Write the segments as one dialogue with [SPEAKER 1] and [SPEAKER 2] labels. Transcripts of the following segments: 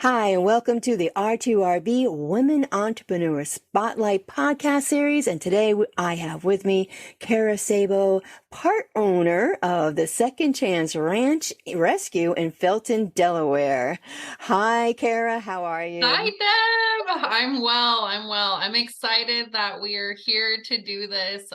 [SPEAKER 1] Hi, and welcome to the R2RB Women Entrepreneur Spotlight podcast series. And today I have with me Kare Sabo, part owner of the Second Chance Ranch Rescue in Felton, Delaware. Hi, Kara. How are
[SPEAKER 2] Hi,
[SPEAKER 1] you?
[SPEAKER 2] Deb. I'm well. I'm excited that we are here to do this.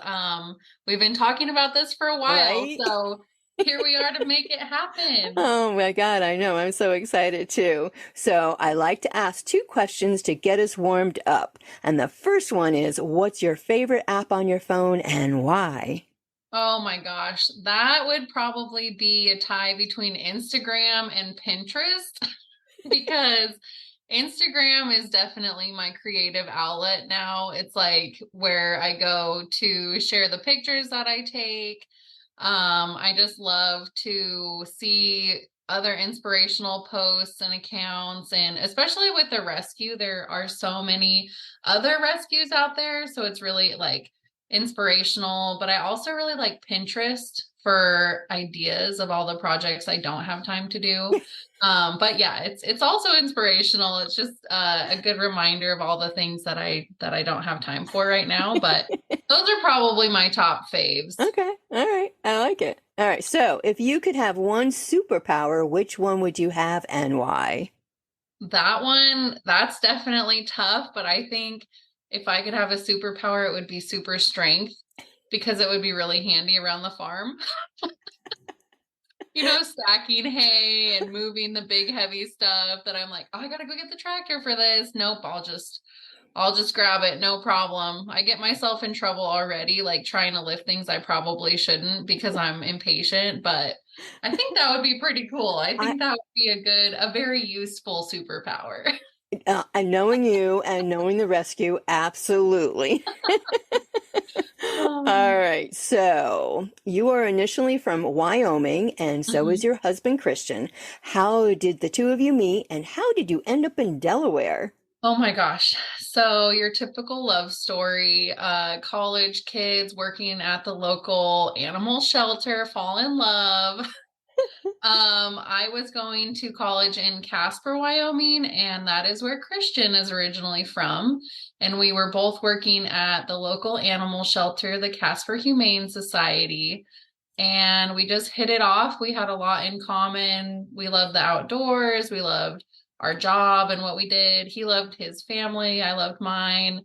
[SPEAKER 2] We've been talking about this for a while,
[SPEAKER 1] Right?
[SPEAKER 2] so here we are to make it happen.
[SPEAKER 1] Oh my God, I know. I'm so excited too. So I like to ask two questions to get us warmed up. And the first one is, what's your favorite app on your phone and why?
[SPEAKER 2] Oh my gosh, that would probably be a tie between Instagram and Pinterest because Instagram is definitely my creative outlet now. It's like where I go to share the pictures that I take. I just love to see other inspirational posts and accounts, and especially with the rescue, there are so many other rescues out there. So it's really like inspirational, but I also really like Pinterest for ideas of all the projects I don't have time to do. But yeah, it's also inspirational. It's just a good reminder of all the things that I don't have time for right now. But those are probably my top faves.
[SPEAKER 1] Okay. All right. I like it. All right. So, if you could have one superpower, which one would you have and why?
[SPEAKER 2] That one, that's definitely tough, but I think if I could have a superpower, it would be super strength because it would be really handy around the farm. Stacking hay and moving the big heavy stuff that I'm like, oh, I gotta go get the tractor for this. Nope, I'll just grab it, no problem. I get myself in trouble already, like trying to lift things I probably shouldn't because I'm impatient, but I think that would be pretty cool. I
[SPEAKER 1] I,
[SPEAKER 2] think that would be a very useful superpower.
[SPEAKER 1] and knowing you and knowing the rescue, absolutely. All
[SPEAKER 2] Um,
[SPEAKER 1] right. So, you are initially from Wyoming, and so is
[SPEAKER 2] mhm.
[SPEAKER 1] your husband, Christian. How did the two of you meet, and how did you end up in Delaware?
[SPEAKER 2] Oh my gosh. So your typical love story, college kids working at the local animal shelter fall in love. I was going to college in Casper, Wyoming, and that is where Christian is originally from. And we were both working at the local animal shelter, the Casper Humane Society. And we just hit it off. We had a lot in common. We loved the outdoors. We loved our job and what we did. He loved his family. I loved mine.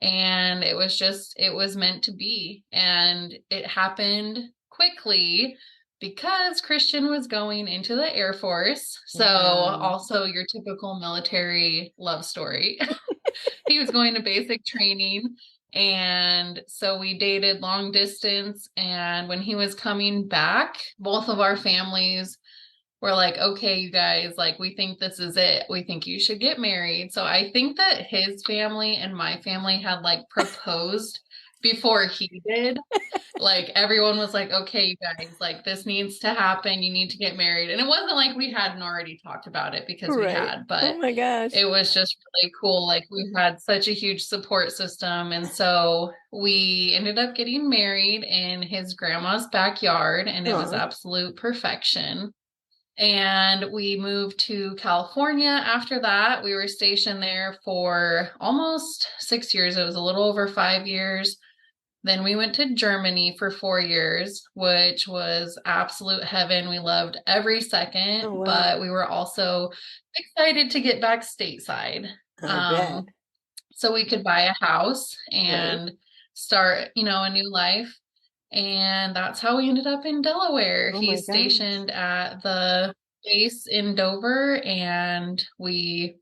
[SPEAKER 2] And it was meant to be. And it happened quickly because Christian was going into the Air Force. So,
[SPEAKER 1] Wow.
[SPEAKER 2] also your typical military love story. He was going to basic training. And so we dated long distance. And when he was coming back, both of our families were like, okay, you guys, like, we think this is it. We think you should get married. So I think that his family and my family had like proposed before he did. Like everyone was like, okay, you guys, like this needs to happen. You need to get married. And it wasn't like we hadn't already talked about it because we
[SPEAKER 1] Right.
[SPEAKER 2] had,
[SPEAKER 1] Oh
[SPEAKER 2] but
[SPEAKER 1] my gosh.
[SPEAKER 2] it was just really cool. Like we had such a huge support system. And so we ended up getting married in his grandma's backyard, and it was
[SPEAKER 1] Oh,
[SPEAKER 2] absolute perfection. And we moved to California after that. We were stationed there for almost 6 years. It was a little over 5 years. Then we went to Germany for 4 years, which was absolute heaven. We loved every
[SPEAKER 1] oh
[SPEAKER 2] second,
[SPEAKER 1] wow.
[SPEAKER 2] but we were also excited to get back stateside.
[SPEAKER 1] I bet.
[SPEAKER 2] Um, so we could buy a house
[SPEAKER 1] Right.
[SPEAKER 2] and start, a new life. And that's how we ended up in Delaware.
[SPEAKER 1] Oh my
[SPEAKER 2] He's
[SPEAKER 1] gosh.
[SPEAKER 2] stationed at the base in Dover, and we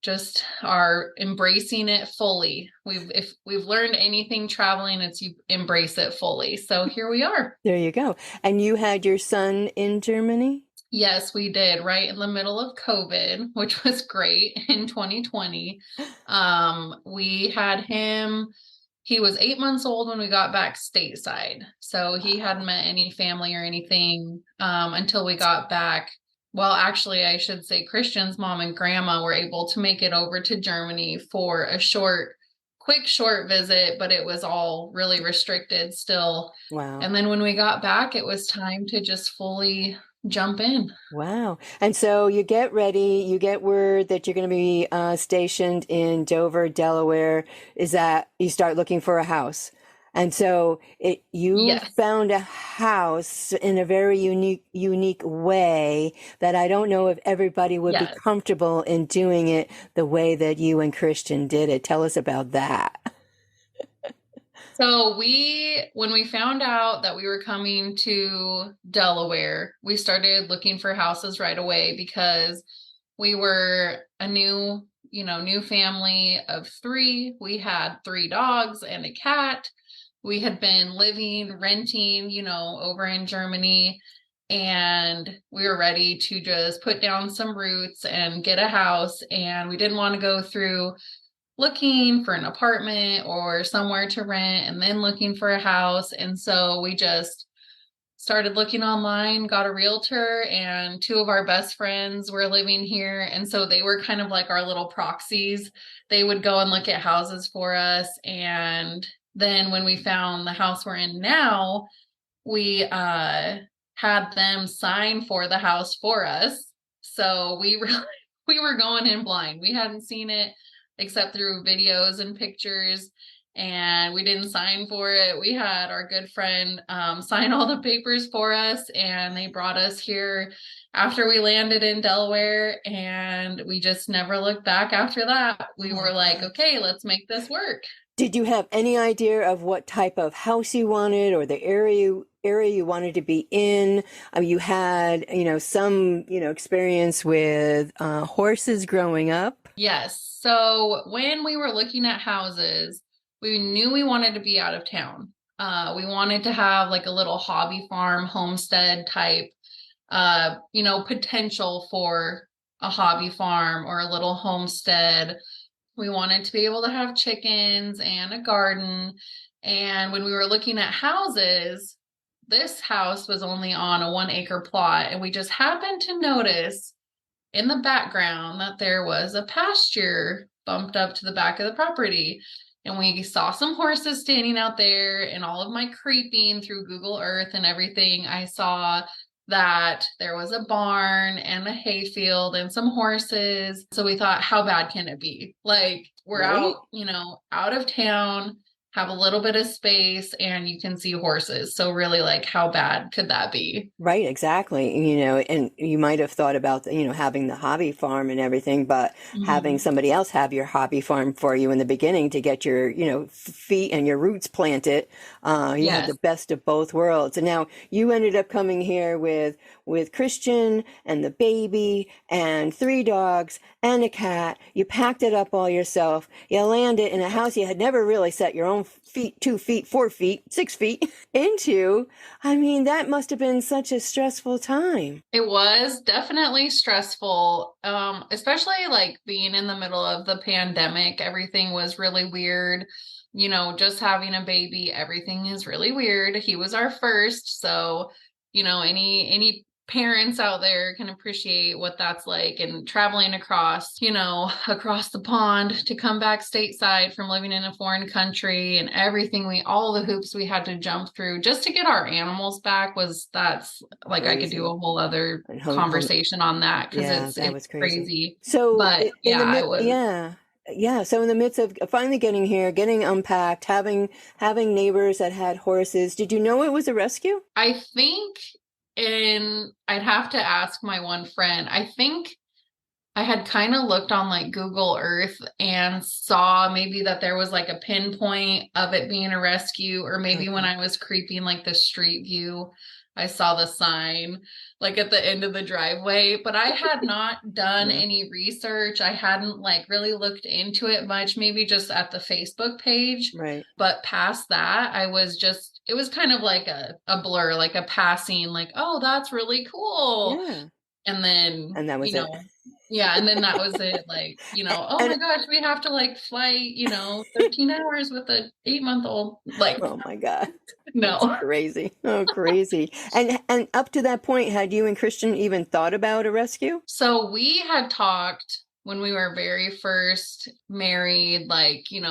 [SPEAKER 2] just are embracing it fully. If we've learned anything traveling, it's you embrace it fully. So here we are.
[SPEAKER 1] There you go. And you had your son in Germany?
[SPEAKER 2] Yes, we did right in the middle of COVID, which was great in 2020. We had him, he was 8 months old when we got back stateside. So he hadn't
[SPEAKER 1] Wow.
[SPEAKER 2] met any family or anything until we got back. Well, actually, I should say Christian's mom and grandma were able to make it over to Germany for a quick short visit, but it was all really restricted still.
[SPEAKER 1] Wow.
[SPEAKER 2] And then when we got back, it was time to just fully jump in.
[SPEAKER 1] Wow. And so you get ready, you get word that you're going to be stationed in Dover, Delaware. Is that you start looking for a house? And so you
[SPEAKER 2] Yes.
[SPEAKER 1] found a house in a very unique way that I don't know if everybody would be
[SPEAKER 2] Yes.
[SPEAKER 1] comfortable in doing it the way that you and Christian did it. Tell us about that.
[SPEAKER 2] So when we found out that we were coming to Delaware, we started looking for houses right away because we were a new family of three. We had three dogs and a cat. We had been renting, over in Germany, and we were ready to just put down some roots and get a house. And we didn't want to go through looking for an apartment or somewhere to rent and then looking for a house. And so we just started looking online, got a realtor, and two of our best friends were living here. And so they were kind of like our little proxies. They would go and look at houses for us. And then when we found the house we're in now, we had them sign for the house for us. So we really we were going in blind. We hadn't seen it except through videos and pictures, and we didn't sign for it. We had our good friend sign all the papers for us, and they brought us here after we landed in Delaware, and we just never looked back after that. We
[SPEAKER 1] Oh,
[SPEAKER 2] were like,
[SPEAKER 1] gosh.
[SPEAKER 2] okay, let's make this work.
[SPEAKER 1] Did you have any idea of what type of house you wanted or the area you wanted to be in? I mean, you had, some, experience with horses growing up.
[SPEAKER 2] Yes. So when we were looking at houses, we knew we wanted to be out of town. We wanted to have like a little hobby farm, homestead type, potential for a hobby farm or a little homestead. We wanted to be able to have chickens and a garden. And when we were looking at houses, this house was only on a 1 acre plot. And we just happened to notice in the background that there was a pasture bumped up to the back of the property. And we saw some horses standing out there, and all of my creeping through Google Earth and everything, I saw that there was a barn and a hayfield and some horses. So we thought, how bad can it be? Like, we're
[SPEAKER 1] Right?
[SPEAKER 2] out, out of town, have a little bit of space, and you can see horses. So really, like, how bad could that be?
[SPEAKER 1] Right, exactly. And you might have thought about, having the hobby farm and everything, but having
[SPEAKER 2] Mhm.
[SPEAKER 1] somebody else have your hobby farm for you in the beginning to get your, feet and your roots planted, you had the
[SPEAKER 2] Yes.
[SPEAKER 1] best of both worlds. And now you ended up coming here with Christian and the baby and three dogs and a cat. You packed it up all yourself. You landed in a house you had never really set your own feet, 2 feet, 4 feet, 6 feet into. I mean, that must have been such a stressful time.
[SPEAKER 2] It was definitely stressful, especially like being in the middle of the pandemic. Everything was really weird. Just having a baby, everything is really weird. He was our first, so any parents out there can appreciate what that's like, and traveling across the pond to come back stateside from living in a foreign country, and all the hoops we had to jump through just to get our animals back. That's like, I could do
[SPEAKER 1] Crazy.
[SPEAKER 2] a whole other
[SPEAKER 1] And
[SPEAKER 2] conversation on that because
[SPEAKER 1] yeah,
[SPEAKER 2] it's
[SPEAKER 1] that
[SPEAKER 2] it's
[SPEAKER 1] was crazy.
[SPEAKER 2] crazy.
[SPEAKER 1] So
[SPEAKER 2] But
[SPEAKER 1] in the
[SPEAKER 2] yeah,
[SPEAKER 1] mid,
[SPEAKER 2] it was.
[SPEAKER 1] yeah, yeah. So in the midst of finally getting here, getting unpacked, having neighbors that had horses, did you know it was a rescue?
[SPEAKER 2] I think, and I'd have to ask my one friend. I think I had kind of looked on like Google Earth and saw maybe that there was like a pinpoint of it being a rescue, or maybe when
[SPEAKER 1] Okay.
[SPEAKER 2] I was creeping like the street view, I saw the sign like at the end of the driveway, but I had not done
[SPEAKER 1] Yeah.
[SPEAKER 2] any research. I hadn't like really looked into it much, maybe just at the Facebook page.
[SPEAKER 1] Right.
[SPEAKER 2] But past that, it was kind of like a blur, like a passing, like, oh, that's really cool.
[SPEAKER 1] Yeah.
[SPEAKER 2] And then,
[SPEAKER 1] And that was it.
[SPEAKER 2] yeah, and then that was it. Like, oh
[SPEAKER 1] And
[SPEAKER 2] my gosh, we have to like fly, 13 hours with a 8-month-old. Like,
[SPEAKER 1] oh my God. That's
[SPEAKER 2] no.
[SPEAKER 1] crazy. Oh, crazy. And up to that point, had you and Christian even thought about a rescue?
[SPEAKER 2] So we had talked when we were very first married, like, you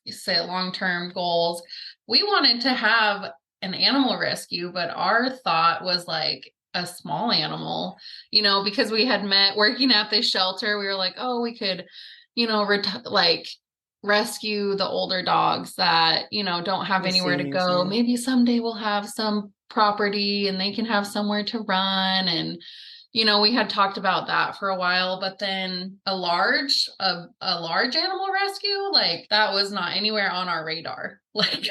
[SPEAKER 2] said long-term goals. We wanted to have an animal rescue, but our thought was like, a small animal, because we had met working at this shelter. We were like, oh, we could, like rescue the older dogs that, don't have
[SPEAKER 1] The
[SPEAKER 2] anywhere to
[SPEAKER 1] seniors,
[SPEAKER 2] go.
[SPEAKER 1] yeah.
[SPEAKER 2] Maybe someday we'll have some property and they can have somewhere to run. And, we had talked about that for a while, but then a large animal rescue, like that was not anywhere on our radar. Like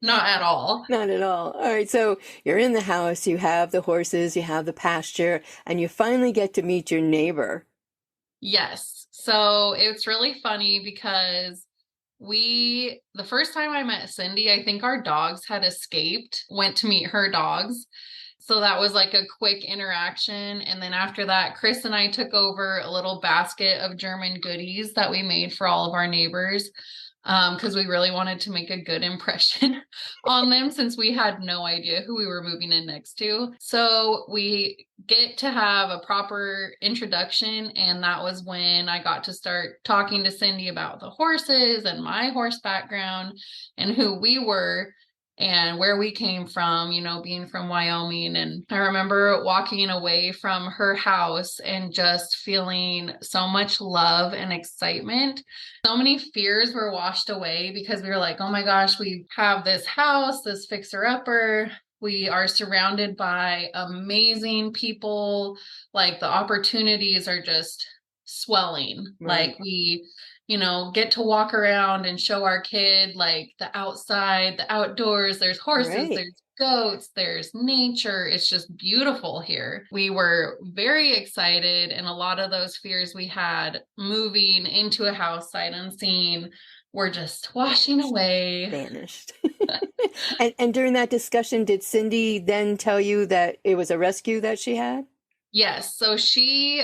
[SPEAKER 2] not at all.
[SPEAKER 1] Not at all. All right, so you're in the house, you have the horses, you have the pasture, and you finally get to meet your neighbor.
[SPEAKER 2] Yes. So it's really funny because the first time I met Cindy, I think our dogs had escaped, went to meet her dogs. So that was like a quick interaction. And then after that, Chris and I took over a little basket of German goodies that we made for all of our neighbors, because we really wanted to make a good impression on them since we had no idea who we were moving in next to. So we get to have a proper introduction. And that was when I got to start talking to Cindy about the horses and my horse background and who we were and where we came from, being from Wyoming. And I remember walking away from her house and just feeling so much love and excitement. So many fears were washed away because we were like, oh my gosh, we have this house, this fixer-upper. We are surrounded by amazing people. Like the opportunities are just swelling.
[SPEAKER 1] Right.
[SPEAKER 2] Like we get to walk around and show our kid like the outside, the outdoors. There's horses,
[SPEAKER 1] Right.
[SPEAKER 2] there's goats, there's nature. It's just beautiful here. We were very excited, and a lot of those fears we had moving into a house sight unseen were just washing away.
[SPEAKER 1] Vanished. And during that discussion, did Cindy then tell you that it was a rescue that she had?
[SPEAKER 2] Yes. So she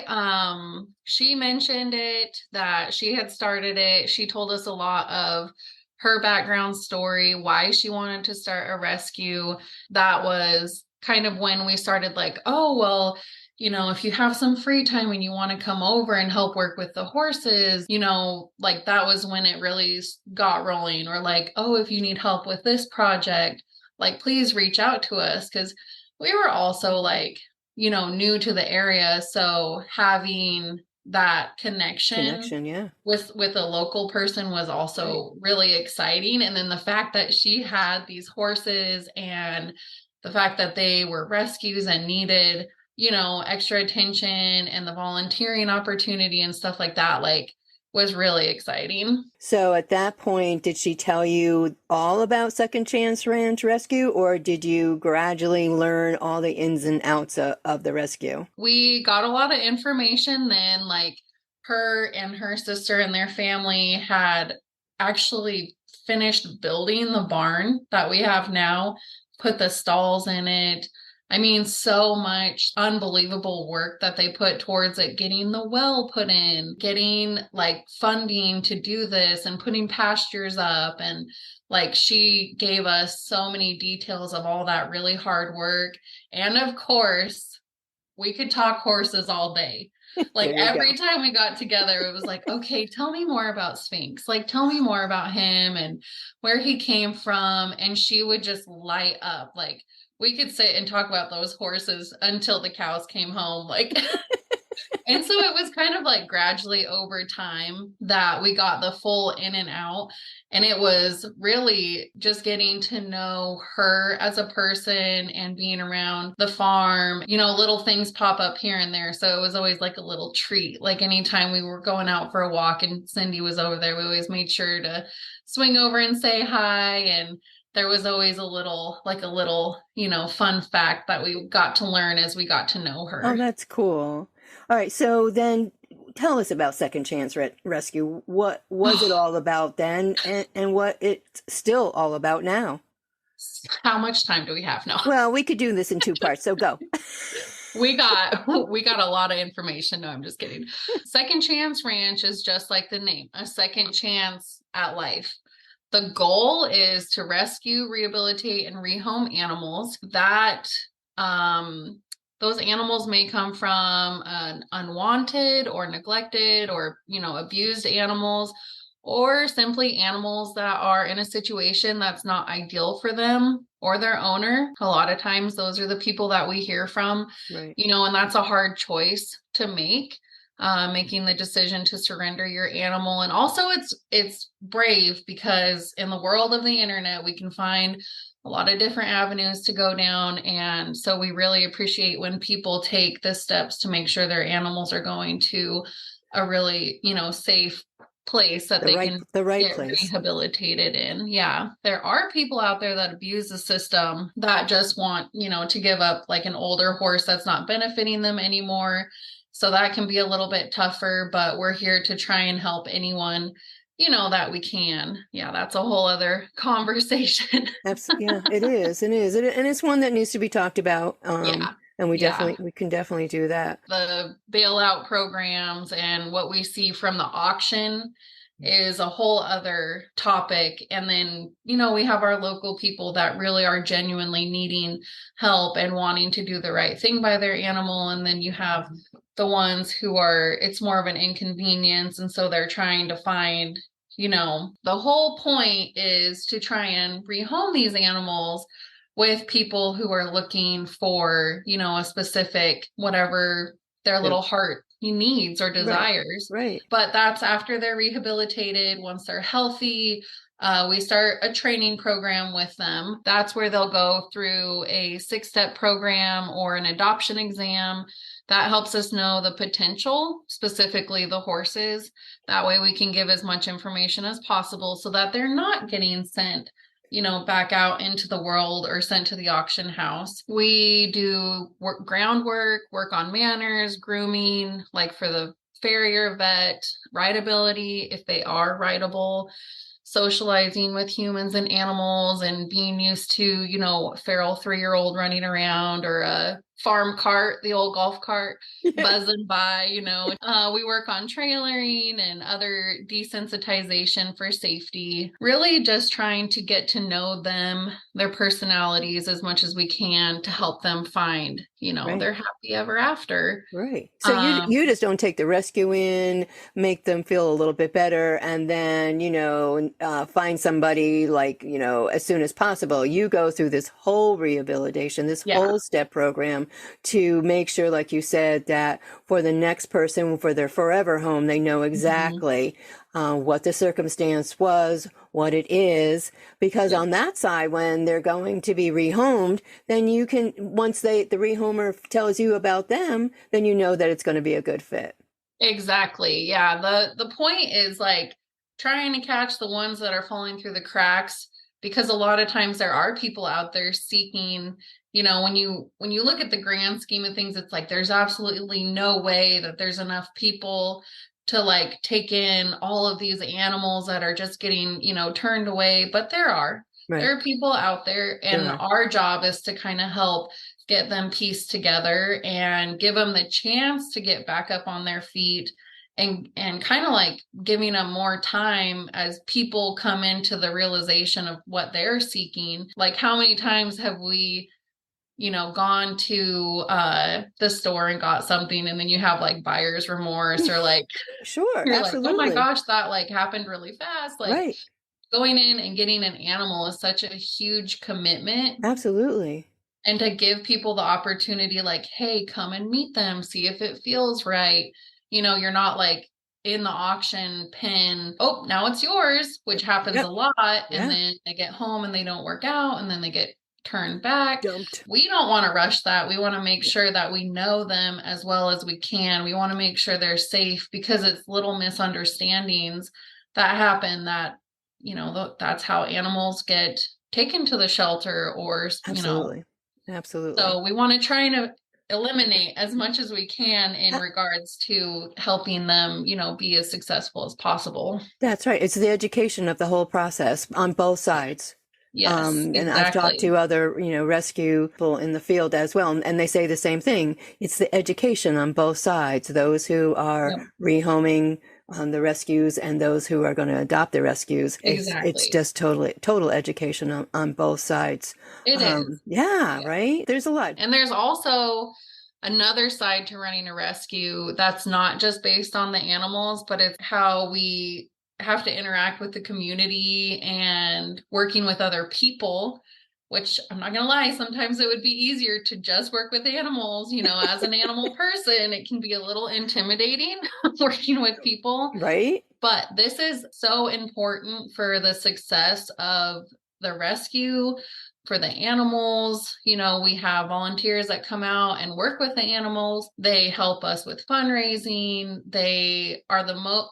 [SPEAKER 2] mentioned it, that she had started it. She told us a lot of her background story, why she wanted to start a rescue. That was kind of when we started like, oh, well, if you have some free time and you want to come over and help work with the horses, like that was when it really got rolling. Or like, oh, if you need help with this project, like please reach out to us. Because we were also like, new to the area. So having that connection
[SPEAKER 1] Connection, yeah.
[SPEAKER 2] with a local person was
[SPEAKER 1] Right.
[SPEAKER 2] also really exciting. And then the fact that she had these horses and the fact that they were rescues and needed, extra attention and the volunteering opportunity and stuff like that, like was really exciting.
[SPEAKER 1] So at that point, did she tell you all about Second Chance Ranch Rescue, or did you gradually learn all the ins and outs of the rescue?
[SPEAKER 2] We got a lot of information then, like her and her sister and their family had actually finished building the barn that we have now, put the stalls in it. I mean, so much unbelievable work that they put towards it, getting the well put in, getting like funding to do this and putting pastures up. And like she gave us so many details of all that really hard work. And of course, we could talk horses all day. Like
[SPEAKER 1] There you go.
[SPEAKER 2] every time we got together, it was like, okay, tell me more about Sphinx. Like, tell me more about him and where he came from. And she would just light up. Like, we could sit and talk about those horses until the cows came home. Like, and so it was kind of like gradually over time that we got the full in and out. And it was really just getting to know her as a person and being around the farm. Little things pop up here and there. So it was always like a little treat. Like anytime we were going out for a walk and Cindy was over there, we always made sure to swing over and say hi. And there was always a little, fun fact that we got to learn as we got to know
[SPEAKER 1] Oh,
[SPEAKER 2] her.
[SPEAKER 1] that's cool. All right, so then tell us about Second Chance Rescue. What was it all about then, and what it's still all about now?
[SPEAKER 2] How much time do we have now?
[SPEAKER 1] Well, we could do this in two parts, so go.
[SPEAKER 2] We got a lot of information. No, I'm just kidding. Second Chance Ranch is just like the name, a second chance at life. The goal is to rescue, rehabilitate, and rehome animals that those animals may come from an unwanted or neglected or abused animals, or simply animals that are in a situation that's not ideal for them. or their owner. A lot of times those are the people that we hear from,
[SPEAKER 1] Right.
[SPEAKER 2] and that's a hard choice to make. Making the decision to surrender your animal. And also it's brave, because in the world of the internet, we can find a lot of different avenues to go down. And so we really appreciate when people take the steps to make sure their animals are going to a really, safe place that they can
[SPEAKER 1] The right
[SPEAKER 2] get
[SPEAKER 1] place.
[SPEAKER 2] rehabilitated in. Yeah. There are people out there that abuse the system, that just want, to give up like an older horse that's not benefiting them anymore. So that can be a little bit tougher, but we're here to try and help anyone, that we can. Yeah, that's a whole other conversation.
[SPEAKER 1] Yeah, it is. It is. And it's one that needs to be talked about.
[SPEAKER 2] Yeah.
[SPEAKER 1] And
[SPEAKER 2] Yeah.
[SPEAKER 1] we can definitely do that.
[SPEAKER 2] The bailout programs and what we see from the auction is a whole other topic. And then, we have our local people that really are genuinely needing help and wanting to do the right thing by their animal. And then you have the ones who it's more of an inconvenience. And so they're trying to find, the whole point is to try and rehome these animals with people who are looking for, a specific, whatever their little heart needs or desires.
[SPEAKER 1] Right.
[SPEAKER 2] But that's after they're rehabilitated. Once they're healthy, we start a training program with them. That's where they'll go through a 6-step program or an adoption exam. That helps us know the potential, specifically the horses. That way we can give as much information as possible so that they're not getting sent, back out into the world or sent to the auction house. We do groundwork, work on manners, grooming, like for the farrier vet, rideability, if they are rideable, socializing with humans and animals, and being used to, a feral 3-year-old running around, or a farm cart, the old golf cart buzzing by, we work on trailering and other desensitization for safety, really just trying to get to know them, their personalities, as much as we can to help them find, their happy ever after.
[SPEAKER 1] Right. So you just don't take the rescue in, make them feel a little bit better, and then, find somebody like, as soon as possible. You go through this whole rehabilitation, this whole step program to make sure, like you said, that for the next person, for their forever home, they know exactly what the circumstance was, what it is, because on that side, when they're going to be rehomed, then you can, once the rehomer tells you about them, then you know that it's going to be a good fit.
[SPEAKER 2] Exactly. Yeah. The point is like trying to catch the ones that are falling through the cracks, because a lot of times there are people out there seeking, when you look at the grand scheme of things, it's like there's absolutely no way that there's enough people to like take in all of these animals that are just getting, turned away. But there are people out there, and our job is to kind of help get them pieced together and give them the chance to get back up on their feet, and kind of like giving them more time as people come into the realization of what they're seeking. Like, how many times have we gone to the store and got something, and then you have like buyer's remorse, or like
[SPEAKER 1] Sure,
[SPEAKER 2] you're
[SPEAKER 1] absolutely.
[SPEAKER 2] like, oh my gosh, that like happened really fast. Like going in and getting an animal is such a huge commitment.
[SPEAKER 1] Absolutely.
[SPEAKER 2] And to give people the opportunity, like, hey, come and meet them, see if it feels right. You're not like in the auction pen, oh, now it's yours, which happens a lot. And then they get home and they don't work out, and then they get turned back.
[SPEAKER 1] Dumped.
[SPEAKER 2] We don't want to rush that. We want to make sure that we know them as well as we can. We want to make sure they're safe, because it's little misunderstandings that happen that, that's how animals get taken to the shelter, or,
[SPEAKER 1] Absolutely.
[SPEAKER 2] So we want to try and eliminate as much as we can in regards to helping them, be as successful as possible.
[SPEAKER 1] That's right. It's the education of the whole process on both sides.
[SPEAKER 2] Yes,
[SPEAKER 1] and
[SPEAKER 2] exactly.
[SPEAKER 1] I've talked to other, rescue people in the field as well, and they say the same thing. It's the education on both sides, those who are rehoming the rescues and those who are going to adopt the rescues.
[SPEAKER 2] Exactly.
[SPEAKER 1] It's just total education on both sides.
[SPEAKER 2] It is.
[SPEAKER 1] Yeah, right? There's a lot.
[SPEAKER 2] And there's also another side to running a rescue that's not just based on the animals, but it's how we have to interact with the community and working with other people which I'm not gonna lie, sometimes it would be easier to just work with animals. As an animal person, it can be a little intimidating working with people.
[SPEAKER 1] Right?
[SPEAKER 2] But this is so important for the success of the rescue, for the animals. We have volunteers that come out and work with the animals. They help us with fundraising. They are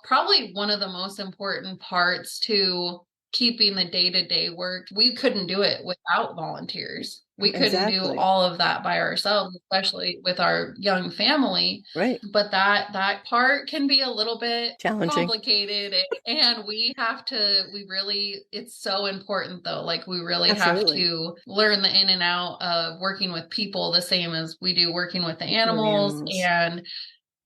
[SPEAKER 2] probably one of the most important parts to keeping the day-to-day work. We couldn't do it without volunteers. We couldn't do
[SPEAKER 1] Exactly.
[SPEAKER 2] all of that by ourselves, especially with our young family.
[SPEAKER 1] Right.
[SPEAKER 2] But that part can be a little bit
[SPEAKER 1] Challenging.
[SPEAKER 2] complicated, and we really, it's so important though. Like, we really have
[SPEAKER 1] Absolutely.
[SPEAKER 2] to learn the in and out of working with people the same as we do working with the
[SPEAKER 1] With the
[SPEAKER 2] animals.
[SPEAKER 1] animals.
[SPEAKER 2] And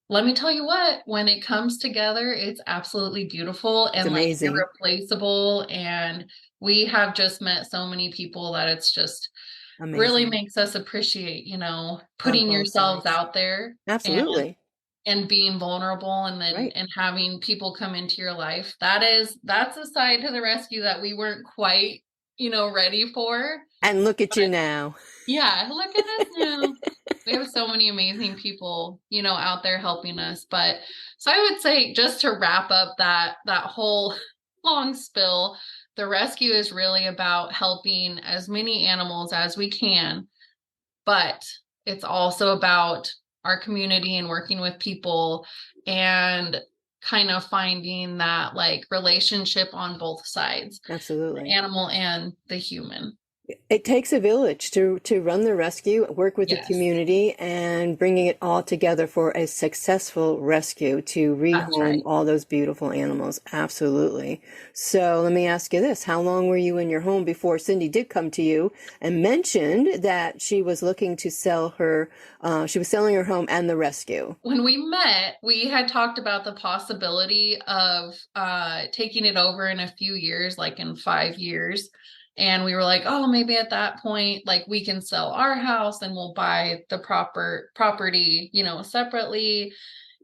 [SPEAKER 2] let me tell you what, when it comes together, it's absolutely beautiful
[SPEAKER 1] It's
[SPEAKER 2] and like
[SPEAKER 1] amazing.
[SPEAKER 2] irreplaceable. And we have just met so many people that it's just really
[SPEAKER 1] Amazing.
[SPEAKER 2] makes us appreciate,
[SPEAKER 1] On
[SPEAKER 2] putting
[SPEAKER 1] both
[SPEAKER 2] yourselves
[SPEAKER 1] sides.
[SPEAKER 2] out there and
[SPEAKER 1] Absolutely.
[SPEAKER 2] being vulnerable, and then
[SPEAKER 1] Right.
[SPEAKER 2] and having people come into your life. That's a side to the rescue that we weren't quite, ready for.
[SPEAKER 1] And look at you
[SPEAKER 2] But
[SPEAKER 1] now.
[SPEAKER 2] yeah, look at us now. We have so many amazing people, out there helping us. But so I would say, just to wrap up that whole long spill, the rescue is really about helping as many animals as we can, but it's also about our community and working with people and kind of finding that like relationship on both sides, the
[SPEAKER 1] Absolutely.
[SPEAKER 2] animal and the human.
[SPEAKER 1] It takes a village to run the rescue, work with the
[SPEAKER 2] Yes,
[SPEAKER 1] community, and bringing it all together for a successful rescue to
[SPEAKER 2] that's
[SPEAKER 1] rehome
[SPEAKER 2] right.
[SPEAKER 1] all those beautiful animals. Absolutely. So let me ask you this. How long were you in your home before Cindy did come to you and mentioned that she was looking to sell she was selling her home and the rescue?
[SPEAKER 2] When we met, we had talked about the possibility of taking it over in a few years, like in 5 years. And we were like, oh, maybe at that point, like, we can sell our house and we'll buy the property, separately.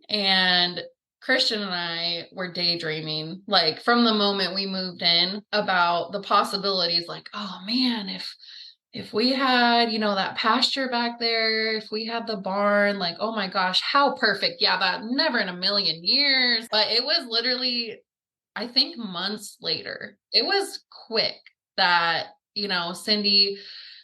[SPEAKER 2] And Christian and I were daydreaming, like, from the moment we moved in, about the possibilities, like, oh man, if we had, that pasture back there, if we had the barn, like, oh my gosh, how perfect. Yeah, that never in a million years. But it was literally, I think, months later. It was quick that, Cindy,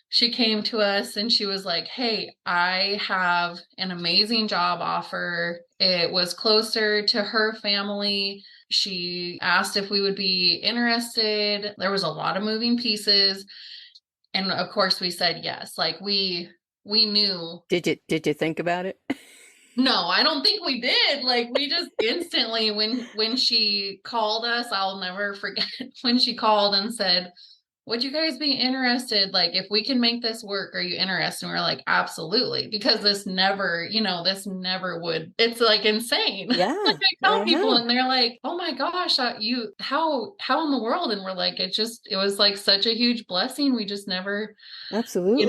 [SPEAKER 2] she came to us and she was like, hey, I have an amazing job offer. It was closer to her family. She asked if we would be interested. There was a lot of moving pieces. And of course we said yes. Like, we knew.
[SPEAKER 1] Did you think about it?
[SPEAKER 2] No, I don't think we did. Like, we just instantly, when she called us, I'll never forget when she called and said, would you guys be interested? Like, if we can make this work, are you interested? And we're like, absolutely, because this never would. It's like insane. Like,
[SPEAKER 1] Yeah.
[SPEAKER 2] I tell people
[SPEAKER 1] Uh-huh.
[SPEAKER 2] and they're like, oh my gosh, how in the world? And we're like, it was like such a huge blessing. We just never,
[SPEAKER 1] Absolutely.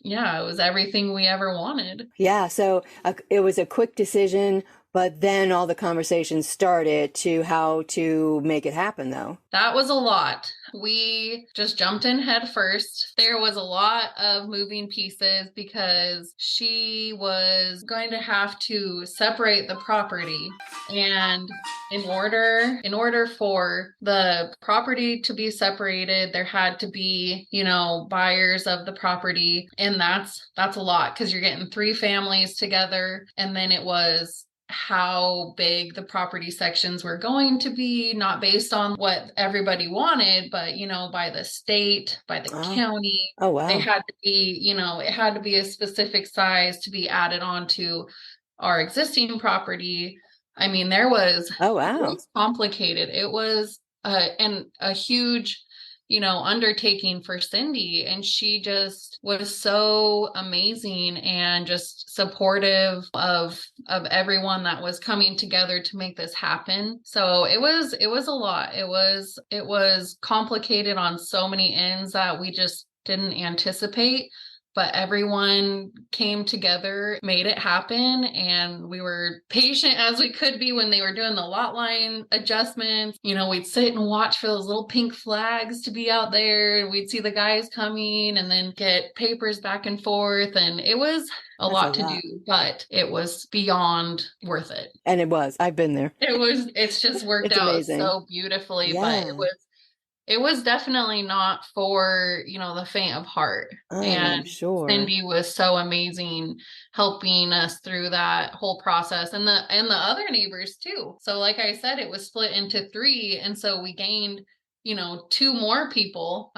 [SPEAKER 2] yeah, it was everything we ever wanted.
[SPEAKER 1] Yeah, so it was a quick decision, but then all the conversations started to how to make it happen, though.
[SPEAKER 2] That was a lot. We just jumped in head first. There was a lot of moving pieces because she was going to have to separate the property. And in order for the property to be separated, there had to be, buyers of the property. And that's a lot, because you're getting three families together. And then it was how big the property sections were going to be, not based on what everybody wanted, but, by the state, by the
[SPEAKER 1] Oh,
[SPEAKER 2] county.
[SPEAKER 1] oh
[SPEAKER 2] They
[SPEAKER 1] wow.
[SPEAKER 2] had to be, it had to be a specific size to be added on to our existing property. I mean,
[SPEAKER 1] Oh
[SPEAKER 2] it
[SPEAKER 1] wow.
[SPEAKER 2] was complicated. It was a huge, undertaking for Cindy. And she just was so amazing and just supportive of everyone that was coming together to make this happen. So it was a lot. It was complicated on so many ends that we just didn't anticipate. but everyone came together, made it happen. And we were patient as we could be when they were doing the lot line adjustments. We'd sit and watch for those little pink flags to be out there. We'd see the guys coming and then get papers back and forth. And it was a
[SPEAKER 1] That's a
[SPEAKER 2] lot to
[SPEAKER 1] lot.
[SPEAKER 2] do, but it was beyond worth it.
[SPEAKER 1] And it was. I've been there.
[SPEAKER 2] It's just worked
[SPEAKER 1] It's
[SPEAKER 2] out
[SPEAKER 1] amazing.
[SPEAKER 2] so beautifully, but
[SPEAKER 1] Yeah,
[SPEAKER 2] it was definitely not for, the faint of heart.
[SPEAKER 1] I am
[SPEAKER 2] And
[SPEAKER 1] sure.
[SPEAKER 2] Cindy was so amazing helping us through that whole process, and the other neighbors too. So like I said, it was split into three, and so we gained, two more people,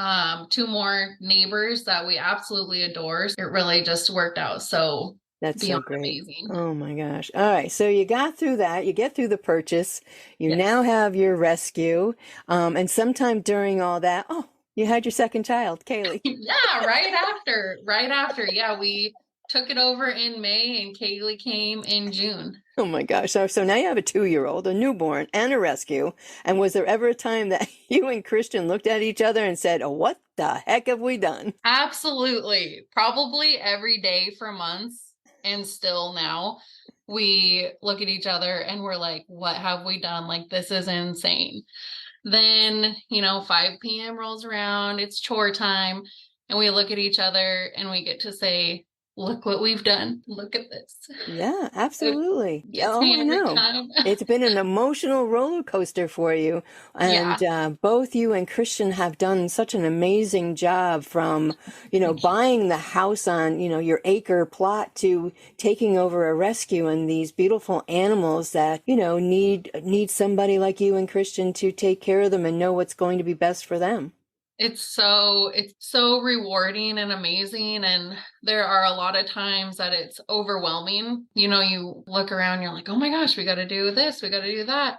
[SPEAKER 2] two more neighbors that we absolutely adore. It really just worked out so
[SPEAKER 1] That's so
[SPEAKER 2] beyond
[SPEAKER 1] great.
[SPEAKER 2] amazing.
[SPEAKER 1] Oh my gosh. All right. So you got through that. You get through the purchase. You now
[SPEAKER 2] Yes.
[SPEAKER 1] have your rescue. And sometime during all that, oh, you had your second child, Kaylee.
[SPEAKER 2] Yeah, right after. Yeah, we took it over in May and Kaylee came in June.
[SPEAKER 1] Oh my gosh. So now you have a 2-year-old, a newborn, and a rescue. And was there ever a time that you and Christian looked at each other and said, oh, what the heck have we done?
[SPEAKER 2] Absolutely. Probably every day for months, and still now we look at each other and we're like, what have we done? Like, this is insane. Then, 5 p.m. rolls around, it's chore time, and we look at each other and we get to say, look what we've done. Look at this.
[SPEAKER 1] Yeah,
[SPEAKER 2] It
[SPEAKER 1] absolutely.
[SPEAKER 2] gets
[SPEAKER 1] Oh,
[SPEAKER 2] me
[SPEAKER 1] I
[SPEAKER 2] every
[SPEAKER 1] know.
[SPEAKER 2] time.
[SPEAKER 1] It's been an emotional roller coaster for you.
[SPEAKER 2] Yeah.
[SPEAKER 1] And both you and Christian have done such an amazing job from,
[SPEAKER 2] Thank you.
[SPEAKER 1] buying the house on, your acre plot to taking over a rescue and these beautiful animals that, need somebody like you and Christian to take care of them and know what's going to be best for them.
[SPEAKER 2] It's so rewarding and amazing. And there are a lot of times that it's overwhelming. You look around, you're like, oh my gosh, we got to do this, we got to do that.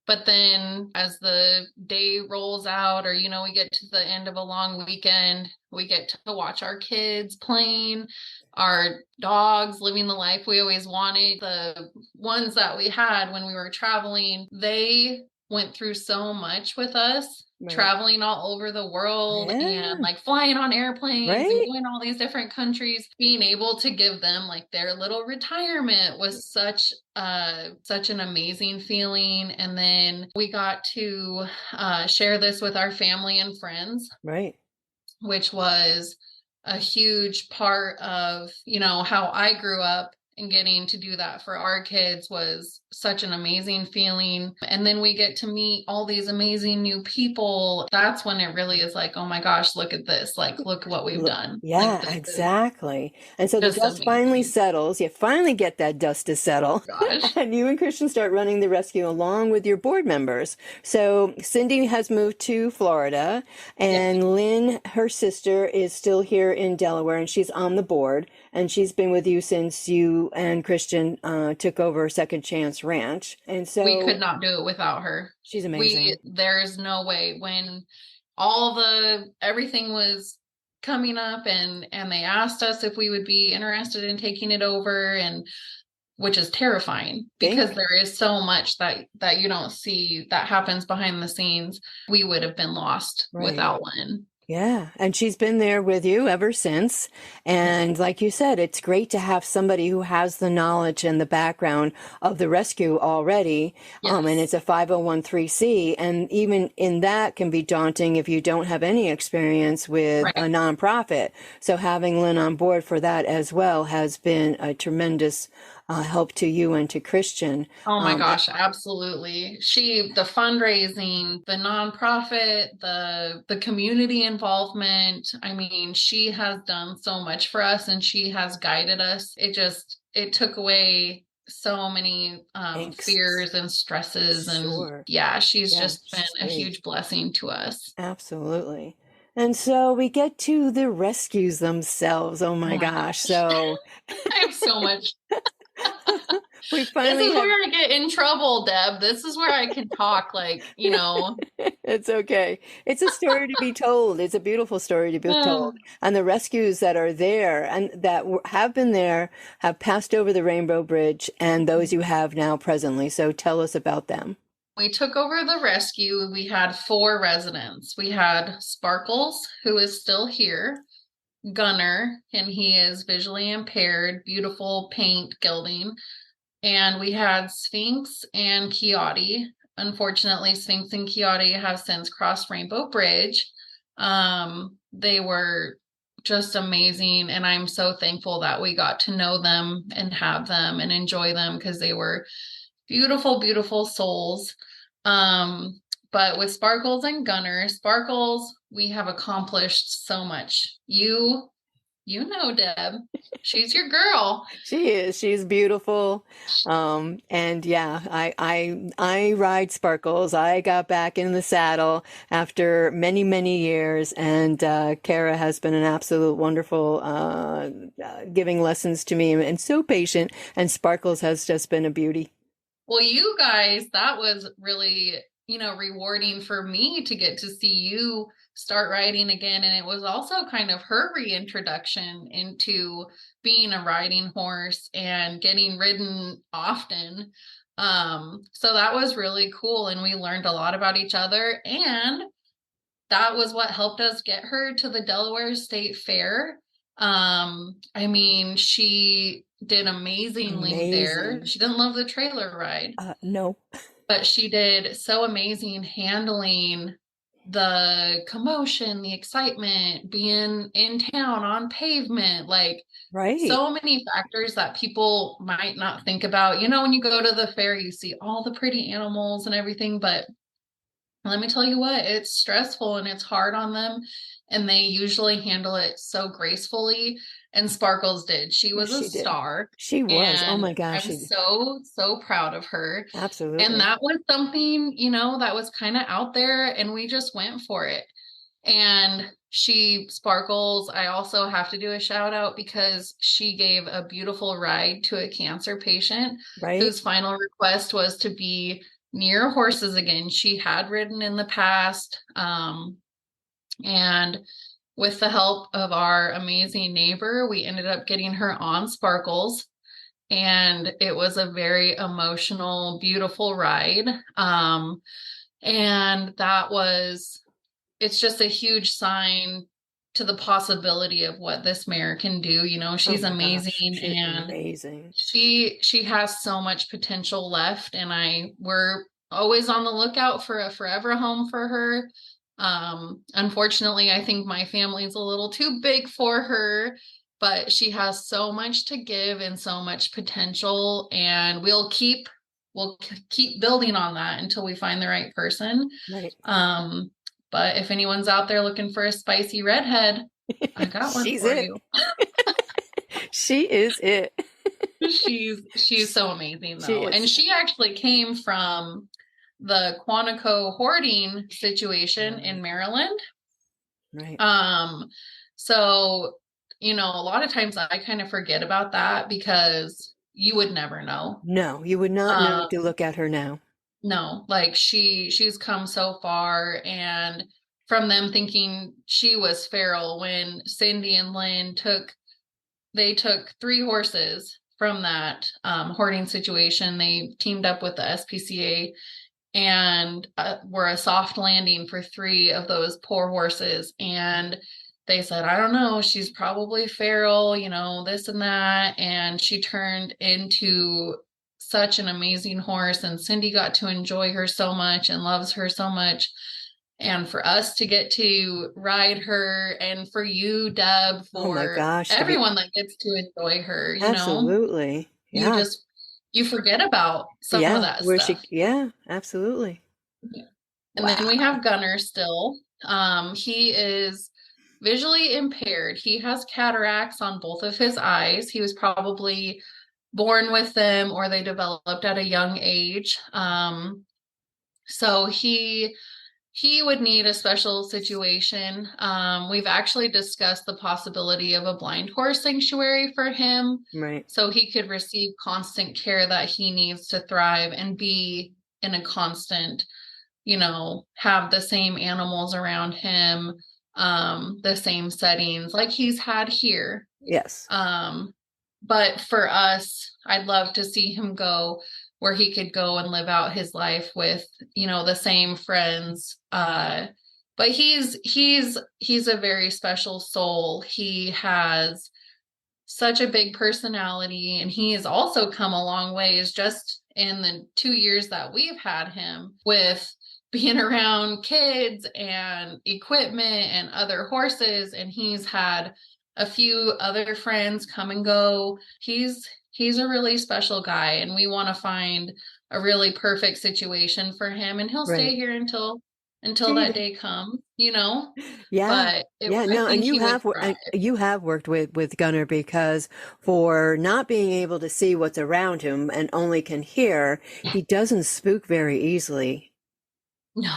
[SPEAKER 2] But then as the day rolls out, or, we get to the end of a long weekend, we get to watch our kids playing, our dogs living the life we always wanted. The ones that we had when we were traveling, they went through so much with us,
[SPEAKER 1] Right.
[SPEAKER 2] traveling all over the world and
[SPEAKER 1] Yeah.
[SPEAKER 2] like flying on airplanes and
[SPEAKER 1] Right.
[SPEAKER 2] going all these different countries. Being able to give them like their little retirement was such an amazing feeling. And then we got to share this with our family and friends,
[SPEAKER 1] Right.
[SPEAKER 2] which was a huge part of, how I grew up, and getting to do that for our kids was such an amazing feeling. And then we get to meet all these amazing new people. That's when it really is like, oh my gosh, look at this. Like, look what we've
[SPEAKER 1] Look,
[SPEAKER 2] done. Like,
[SPEAKER 1] yeah,
[SPEAKER 2] this is
[SPEAKER 1] exactly. And so the
[SPEAKER 2] just
[SPEAKER 1] dust finally
[SPEAKER 2] amazing.
[SPEAKER 1] settles. You finally get that dust to settle.
[SPEAKER 2] Gosh.
[SPEAKER 1] And you and Christian start running the rescue along with your board members. So Cindy has moved to Florida,
[SPEAKER 2] Yes.
[SPEAKER 1] and Lynn, her sister, is still here in Delaware, and she's on the board. And she's been with you since you and Christian took over Second Chance Ranch. And
[SPEAKER 2] We could
[SPEAKER 1] so
[SPEAKER 2] not do it without her.
[SPEAKER 1] she's amazing.
[SPEAKER 2] There's no way. When everything was coming up, and they asked us if we would be interested in taking it over, and which is terrifying because
[SPEAKER 1] Think.
[SPEAKER 2] there is so much that you don't see that happens behind the scenes. We would have been lost
[SPEAKER 1] Right.
[SPEAKER 2] without Lynn.
[SPEAKER 1] Yeah, and she's been there with you ever since.
[SPEAKER 2] Yeah.
[SPEAKER 1] And like you said, it's great to have somebody who has the knowledge and the background of the rescue already. And
[SPEAKER 2] Yes.
[SPEAKER 1] it's a 501c, and even in that can be daunting if you don't have any experience with a
[SPEAKER 2] Right.
[SPEAKER 1] nonprofit. So having Lynn on board for that as well has been a tremendous help to you and to Christian.
[SPEAKER 2] Oh my
[SPEAKER 1] Um,
[SPEAKER 2] gosh, absolutely. The fundraising, the nonprofit, the community involvement. I mean, she has done so much for us, and she has guided us. It took away so many
[SPEAKER 1] Thanks.
[SPEAKER 2] fears and stresses, and
[SPEAKER 1] Sure.
[SPEAKER 2] yeah, she's
[SPEAKER 1] Yeah,
[SPEAKER 2] just been
[SPEAKER 1] she's
[SPEAKER 2] a
[SPEAKER 1] great.
[SPEAKER 2] huge blessing to us.
[SPEAKER 1] Absolutely. And so we get to the rescues themselves. Oh
[SPEAKER 2] Oh
[SPEAKER 1] my
[SPEAKER 2] my
[SPEAKER 1] gosh.
[SPEAKER 2] gosh.
[SPEAKER 1] So
[SPEAKER 2] I have so much.
[SPEAKER 1] we
[SPEAKER 2] This
[SPEAKER 1] finally
[SPEAKER 2] is
[SPEAKER 1] have,
[SPEAKER 2] where I get in trouble, Deb. This is where I can talk
[SPEAKER 1] it's okay. It's a story to be told. It's a beautiful story to be
[SPEAKER 2] uh,
[SPEAKER 1] told. And the rescues that are there and that have been there have passed over the Rainbow Bridge, and those you have now presently. So tell us about them.
[SPEAKER 2] we took over the rescue. We had 4 residents. We had Sparkles, who is still here. Gunner, and he is visually impaired, beautiful paint gelding. And we had Sphinx and Kiati. Unfortunately, Sphinx and Kiati have since crossed Rainbow Bridge. They were just amazing, and I'm so thankful that we got to know them and have them and enjoy them because they were beautiful, beautiful souls. Um, but with Sparkles and Gunner, Sparkles, we have accomplished so much. You know, Deb, she's your girl.
[SPEAKER 1] She is. She's beautiful. And yeah, I ride Sparkles. I got back in the saddle after many, many years, and Kara has been an absolute wonderful giving lessons to me and so patient, and Sparkles has just been a beauty.
[SPEAKER 2] Well, you guys, that was really, rewarding for me to get to see you start riding again. And it was also kind of her reintroduction into being a riding horse and getting ridden often. So that was really cool. And we learned a lot about each other. And that was what helped us get her to the Delaware State Fair. I mean, she did amazingly there.
[SPEAKER 1] Amazing.
[SPEAKER 2] She didn't love the trailer ride,
[SPEAKER 1] No.
[SPEAKER 2] but she did so amazing handling the commotion, the excitement, being in town on pavement, like
[SPEAKER 1] Right.
[SPEAKER 2] so many factors that people might not think about. When you go to the fair, you see all the pretty animals and everything, but let me tell you what, it's stressful and it's hard on them, and they usually handle it so gracefully. And Sparkles did. She
[SPEAKER 1] Yes,
[SPEAKER 2] was a
[SPEAKER 1] she did.
[SPEAKER 2] star,
[SPEAKER 1] She was. Oh
[SPEAKER 2] and
[SPEAKER 1] my gosh,
[SPEAKER 2] I'm
[SPEAKER 1] she
[SPEAKER 2] so, so proud of her. And
[SPEAKER 1] absolutely.
[SPEAKER 2] that was something, that was kind of out there, and we just went for it. And Sparkles, I also have to do a shout out because she gave a beautiful ride to a cancer patient
[SPEAKER 1] Right?
[SPEAKER 2] whose final request was to be near horses again. She had ridden in the past. And with the help of our amazing neighbor, we ended up getting her on Sparkles. And it was a very emotional, beautiful ride. And it's just a huge sign to the possibility of what this mare can do.
[SPEAKER 1] Oh
[SPEAKER 2] She's
[SPEAKER 1] my gosh,
[SPEAKER 2] amazing,
[SPEAKER 1] she's
[SPEAKER 2] and
[SPEAKER 1] amazing.
[SPEAKER 2] she has so much potential left, and we're always on the lookout for a forever home for her. Unfortunately, I think my family's a little too big for her, but she has so much to give and so much potential, and we'll keep building on that until we find the right person.
[SPEAKER 1] Right.
[SPEAKER 2] Um, but if anyone's out there looking for a spicy redhead, I got one
[SPEAKER 1] She's
[SPEAKER 2] for
[SPEAKER 1] it.
[SPEAKER 2] you.
[SPEAKER 1] She is it.
[SPEAKER 2] She's so amazing
[SPEAKER 1] She
[SPEAKER 2] though. And
[SPEAKER 1] is.
[SPEAKER 2] she actually came from the Quantico hoarding situation in
[SPEAKER 1] Right.
[SPEAKER 2] Maryland.
[SPEAKER 1] Right.
[SPEAKER 2] Um, so, a lot of times I kind of forget about that because you would never know.
[SPEAKER 1] No, you would not know
[SPEAKER 2] Um,
[SPEAKER 1] to look at her now.
[SPEAKER 2] no, like she's come so far, and from them thinking she was feral when Cindy and Lynn took 3 horses from that hoarding situation. They teamed up with the SPCA and were a soft landing for 3 of those poor horses. And they said, I don't know, she's probably feral, this and that. And she turned into such an amazing horse. And Cindy got to enjoy her so much and loves her so much. And for us to get to ride her, and for you, Deb,
[SPEAKER 1] Oh my
[SPEAKER 2] for
[SPEAKER 1] gosh, to be
[SPEAKER 2] everyone that gets to enjoy her,
[SPEAKER 1] absolutely.
[SPEAKER 2] you
[SPEAKER 1] Yeah.
[SPEAKER 2] just you forget about some of
[SPEAKER 1] Yeah.
[SPEAKER 2] that
[SPEAKER 1] Where she,
[SPEAKER 2] stuff.
[SPEAKER 1] yeah, absolutely.
[SPEAKER 2] And then we
[SPEAKER 1] Wow.
[SPEAKER 2] have Gunner still. He is visually impaired. He has cataracts on both of his eyes. He was probably born with them, or they developed at a young age. So he would need a special situation. We've actually discussed the possibility of a blind horse sanctuary for him
[SPEAKER 1] Right.
[SPEAKER 2] so he could receive constant care that he needs to thrive and be in a constant, have the same animals around him, the same settings like he's had here.
[SPEAKER 1] Yes.
[SPEAKER 2] But for us, I'd love to see him go where he could go and live out his life with, the same friends, But he's a very special soul. He has such a big personality, and he has also come a long ways just in the 2 years that we've had him, with being around kids and equipment and other horses. And he's had a few other friends come and go. He's a really special guy, and we want to find a really perfect situation for him, and he'll stay
[SPEAKER 1] Right.
[SPEAKER 2] here until
[SPEAKER 1] See,
[SPEAKER 2] that day comes, you know.
[SPEAKER 1] yeah.
[SPEAKER 2] But
[SPEAKER 1] Yeah,
[SPEAKER 2] I
[SPEAKER 1] no, and
[SPEAKER 2] think he would thrive.
[SPEAKER 1] you have worked with Gunner, because for not being able to see what's around him and only can hear, he doesn't spook very easily.
[SPEAKER 2] No.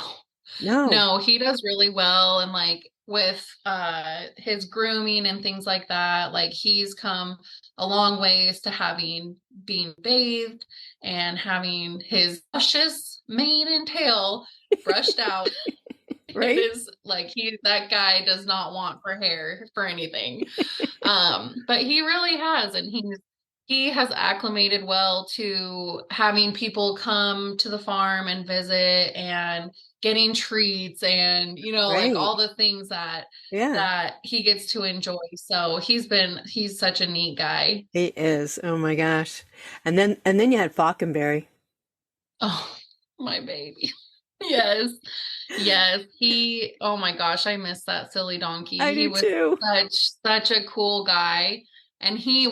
[SPEAKER 1] No,
[SPEAKER 2] No, he does really well, and like with his grooming and things like that, like he's come a long ways to having being bathed and having his luscious mane and tail brushed out. It
[SPEAKER 1] right?
[SPEAKER 2] is like that guy does not want for hair for anything. But he really has, and he has acclimated well to having people come to the farm and visit, and getting treats, and like
[SPEAKER 1] Right.
[SPEAKER 2] all the things that
[SPEAKER 1] Yeah,
[SPEAKER 2] he gets to enjoy. So he's such a neat guy.
[SPEAKER 1] he is. Oh my gosh. And then you had Falconberry.
[SPEAKER 2] Oh, my baby. Yes. Yes. Oh my gosh, I miss that silly donkey.
[SPEAKER 1] I
[SPEAKER 2] He
[SPEAKER 1] do
[SPEAKER 2] was
[SPEAKER 1] too.
[SPEAKER 2] such a cool guy. And he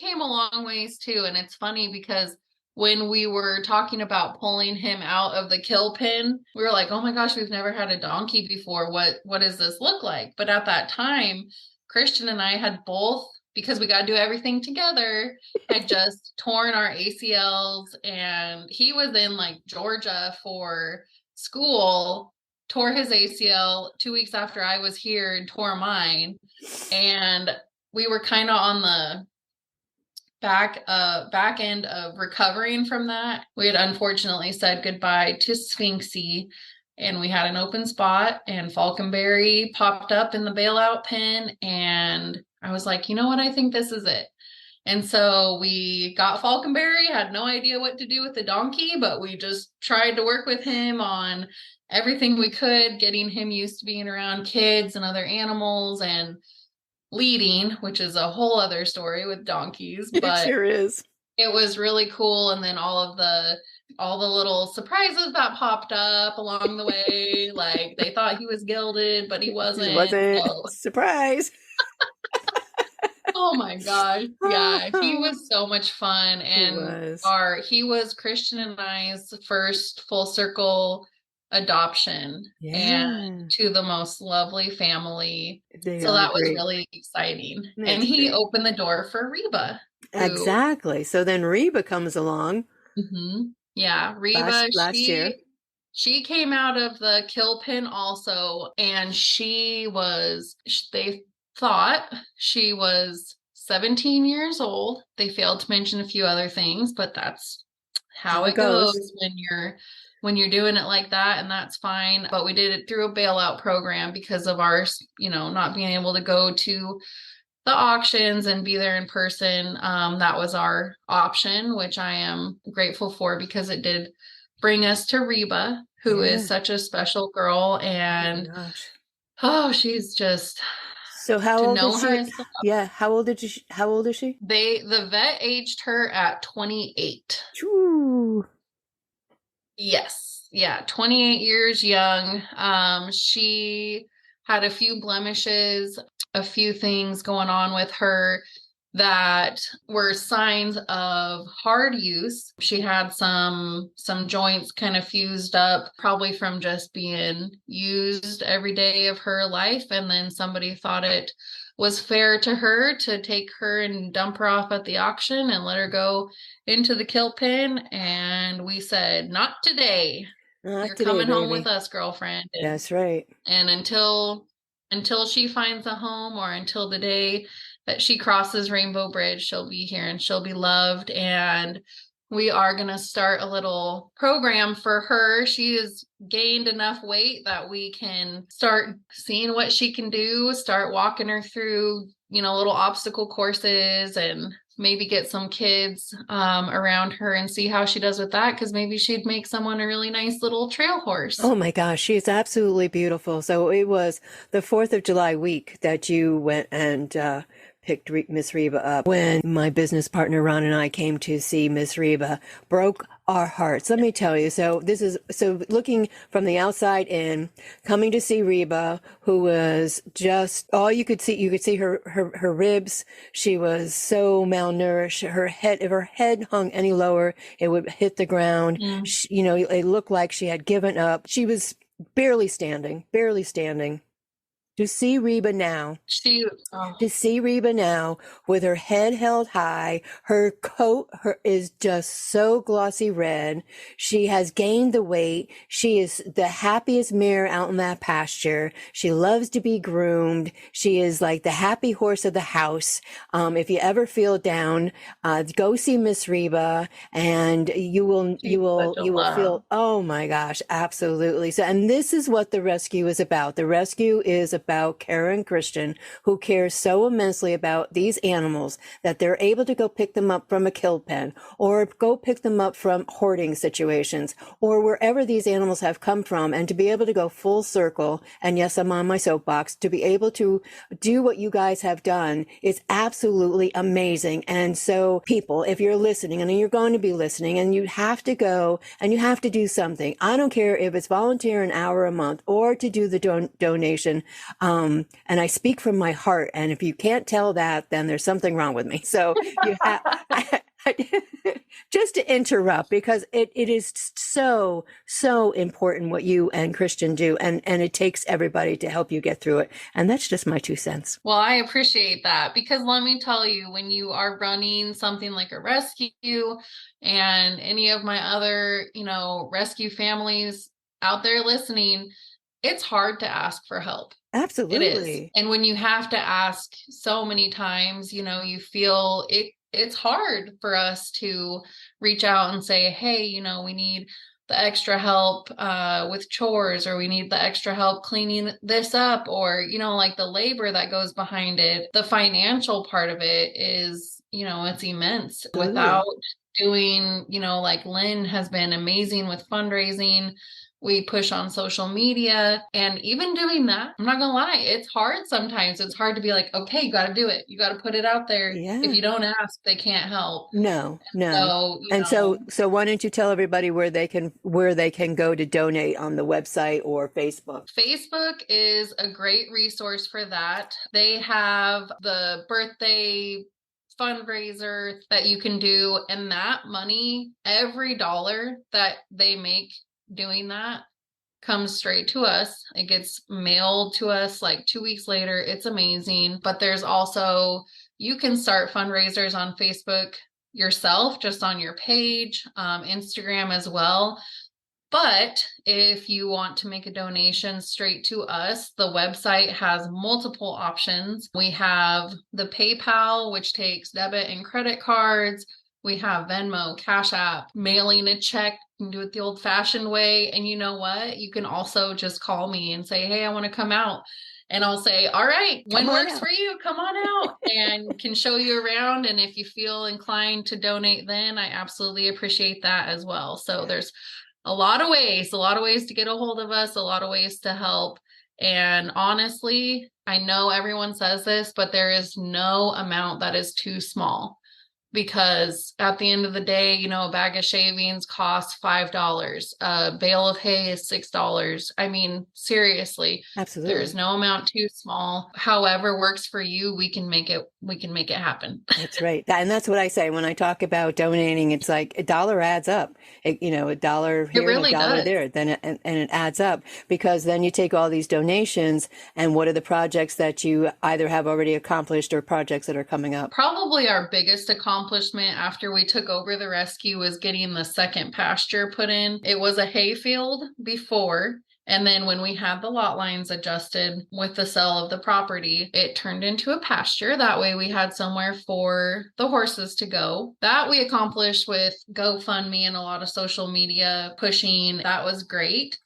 [SPEAKER 2] came a long ways too. And it's funny because when we were talking about pulling him out of the kill pen, we were like, oh my gosh, we've never had a donkey before. What does this look like? But at that time, Christian and I had both, because we got to do everything together, had just torn our ACLs, and he was in like Georgia for school, tore his ACL 2 weeks after I was here and tore mine. And we were kind of on the back end of recovering from that. We had unfortunately said goodbye to Sphinxie, and we had an open spot, and Falconberry popped up in the bailout pen, and I was like, you know what, I think this is it. And so we got Falconberry, had no idea what to do with the donkey, but we just tried to work with him on everything we could, getting him used to being around kids and other animals, and leading, which is a whole other story with donkeys.
[SPEAKER 1] It
[SPEAKER 2] But
[SPEAKER 1] sure is.
[SPEAKER 2] it was really cool. And then all the little surprises that popped up along the way, like they thought he was gelded, but he
[SPEAKER 1] It
[SPEAKER 2] wasn't.
[SPEAKER 1] wasn't.
[SPEAKER 2] So,
[SPEAKER 1] Surprise.
[SPEAKER 2] oh my gosh. Yeah, he
[SPEAKER 1] Oh,
[SPEAKER 2] was so much fun.
[SPEAKER 1] he
[SPEAKER 2] And
[SPEAKER 1] was.
[SPEAKER 2] he was Christian and I's first full circle adoption, and
[SPEAKER 1] Yeah,
[SPEAKER 2] to the most lovely family.
[SPEAKER 1] they
[SPEAKER 2] So
[SPEAKER 1] are
[SPEAKER 2] that was
[SPEAKER 1] great.
[SPEAKER 2] really exciting. And
[SPEAKER 1] That's
[SPEAKER 2] he
[SPEAKER 1] great.
[SPEAKER 2] opened the door for Reba, who,
[SPEAKER 1] Exactly. So then Reba comes along
[SPEAKER 2] yeah, Reba,
[SPEAKER 1] last year.
[SPEAKER 2] she came out of the kill pen also, and they thought she was 17 years old. They failed to mention a few other things, but that's how
[SPEAKER 1] How it
[SPEAKER 2] it
[SPEAKER 1] goes.
[SPEAKER 2] goes when you're doing it like that, and that's fine. But we did it through a bailout program because of our, not being able to go to the auctions and be there in person. That was our option, which I am grateful for, because it did bring us to Reba, who is
[SPEAKER 1] Yeah.
[SPEAKER 2] such a special girl.
[SPEAKER 1] Oh my
[SPEAKER 2] And
[SPEAKER 1] gosh.
[SPEAKER 2] oh, she's just,
[SPEAKER 1] So how
[SPEAKER 2] to
[SPEAKER 1] old is
[SPEAKER 2] know her
[SPEAKER 1] she?
[SPEAKER 2] and stuff.
[SPEAKER 1] Yeah, how old is she?
[SPEAKER 2] The vet aged her at 28.
[SPEAKER 1] Choo.
[SPEAKER 2] Yes. Yeah. 28 years young. She had a few blemishes, a few things going on with her that were signs of hard use. She had some joints kind of fused up, probably from just being used every day of her life. And then somebody thought it was fair to her to take her and dump her off at the auction and let her go into the kill pen. And we said, not today.
[SPEAKER 1] Not
[SPEAKER 2] You're
[SPEAKER 1] today,
[SPEAKER 2] coming home with
[SPEAKER 1] baby.
[SPEAKER 2] us, girlfriend.
[SPEAKER 1] That's right.
[SPEAKER 2] And until she finds a home, or until the day that she crosses Rainbow Bridge, she'll be here and she'll be loved. And we are going to start a little program for her. She has gained enough weight that we can start seeing what she can do, start walking her through, little obstacle courses and maybe get some kids around her and see how she does with that, because maybe she'd make someone a really nice little trail horse.
[SPEAKER 1] Oh my gosh, she's absolutely beautiful. So it was the 4th of July week that you went and picked Miss Reba up. When my business partner Ron and I came to see Miss Reba, broke our hearts. Let me tell you. So looking from the outside in, coming to see Reba, who was just all you could see. You could see her ribs. She was so malnourished. Her head, if her head hung any lower, it would hit the ground.
[SPEAKER 2] Mm.
[SPEAKER 1] It looked like she had given up. She was barely standing, barely standing. To see Reba now,
[SPEAKER 2] She, oh,
[SPEAKER 1] to see Reba now with her head held high, her coat is just so glossy red. She has gained the weight. She is the happiest mare out in that pasture. She loves to be groomed. She is like the happy horse of the house. If you ever feel down, go see Miss Reba, and you will feel, oh my gosh, absolutely. So, and this is what the rescue is about. The rescue is about Kare and Christian, who cares so immensely about these animals that they're able to go pick them up from a kill pen, or go pick them up from hoarding situations, or wherever these animals have come from, and to be able to go full circle. And yes, I'm on my soapbox. To be able to do what you guys have done is absolutely amazing. And so people, if you're listening, and you're going to be listening, and you have to go and you have to do something, I don't care if it's volunteer an hour a month or to do the donation. And I speak from my heart. And if you can't tell that, then there's something wrong with me. So you have, just to interrupt, because it is so, so important what you and Christian do. And it takes everybody to help you get through it. And that's just my 2 cents.
[SPEAKER 2] well, I appreciate that, because let me tell you, when you are running something like a rescue, and any of my other, rescue families out there listening, it's hard to ask for help. It is.
[SPEAKER 1] Absolutely.
[SPEAKER 2] And when you have to ask so many times, you feel it's hard for us to reach out and say, hey, we need the extra help with chores, or we need the extra help cleaning this up, or, like the labor that goes behind it. The financial part of it is, it's immense.
[SPEAKER 1] Absolutely.
[SPEAKER 2] Without doing, like Lynn has been amazing with fundraising. We push on social media, and even doing that, I'm not gonna lie, it's hard sometimes. It's hard to be like, okay, you got to do it. You got to put it out there.
[SPEAKER 1] Yeah.
[SPEAKER 2] If you don't ask, they can't help.
[SPEAKER 1] No.
[SPEAKER 2] So,
[SPEAKER 1] And so why don't you tell everybody where they can go to donate on the website or Facebook?
[SPEAKER 2] Facebook is a great resource for that. They have the birthday fundraiser that you can do, and that money, every dollar that they make doing that, comes straight to us. It gets mailed to us like 2 weeks later. It's amazing. But there's also, you can start fundraisers on Facebook yourself, just on your page, Instagram as well. But if you want to make a donation straight to us, the website has multiple options. We have the PayPal, which takes debit and credit cards. We have Venmo, Cash App, mailing a check. You can do it the old-fashioned way. And you know what? You can also just call me and say, hey, I want to come out. And I'll say, all right, when works for you, come on out, and can show you around. And if you feel inclined to donate, then I absolutely appreciate that as well. So there's a lot of ways to get a hold of us, a lot of ways to help. And honestly, I know everyone says this, but there is no amount that is too small. Because at the end of the day, a bag of shavings costs $5. A bale of hay is $6. I mean, seriously,
[SPEAKER 1] Absolutely.
[SPEAKER 2] there's no amount too small. However works for you, we can make it happen.
[SPEAKER 1] That's right. And that's what I say when I talk about donating. It's like a dollar adds up. $1 here,
[SPEAKER 2] really
[SPEAKER 1] and $1
[SPEAKER 2] does.
[SPEAKER 1] there, then and it adds up, because then you take all these donations, and what are the projects that you either have already accomplished or projects that are coming up?
[SPEAKER 2] Probably our biggest accomplishment after we took over the rescue was getting the second pasture put in. It was a hayfield before. And then when we had the lot lines adjusted with the sale of the property, it turned into a pasture. That way we had somewhere for the horses to go. That we accomplished with GoFundMe and a lot of social media pushing. That was great.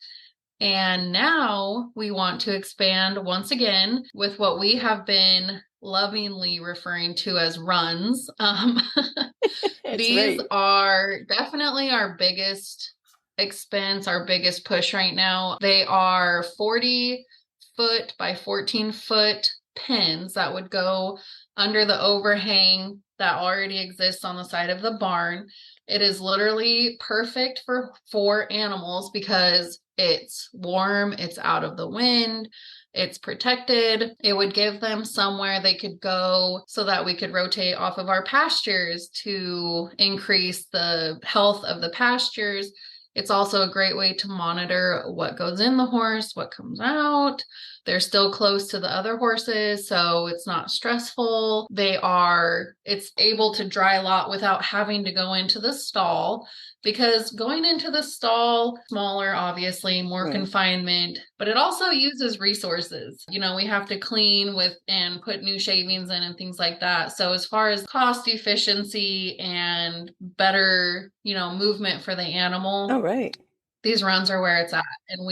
[SPEAKER 2] And now we want to expand once again with what we have been lovingly referring to as runs.
[SPEAKER 1] That's
[SPEAKER 2] These
[SPEAKER 1] right.
[SPEAKER 2] are definitely our biggest expense, our biggest push right now. They are 40-foot by 14-foot pins that would go under the overhang that already exists on the side of the barn. It is literally perfect for animals because it's warm, it's out of the wind, it's protected. It would give them somewhere they could go so that we could rotate off of our pastures to increase the health of the pastures. It's also a great way to monitor what goes in the horse, what comes out. They're still close to the other horses, so it's not stressful. It's able to dry lot without having to go into the stall, because going into the stall, smaller, obviously, more
[SPEAKER 1] Right.
[SPEAKER 2] confinement, but it also uses resources. We have to clean with and put new shavings in and things like that. So as far as cost efficiency and better, movement for the
[SPEAKER 1] All
[SPEAKER 2] animal,
[SPEAKER 1] right.
[SPEAKER 2] these runs are where it's at. And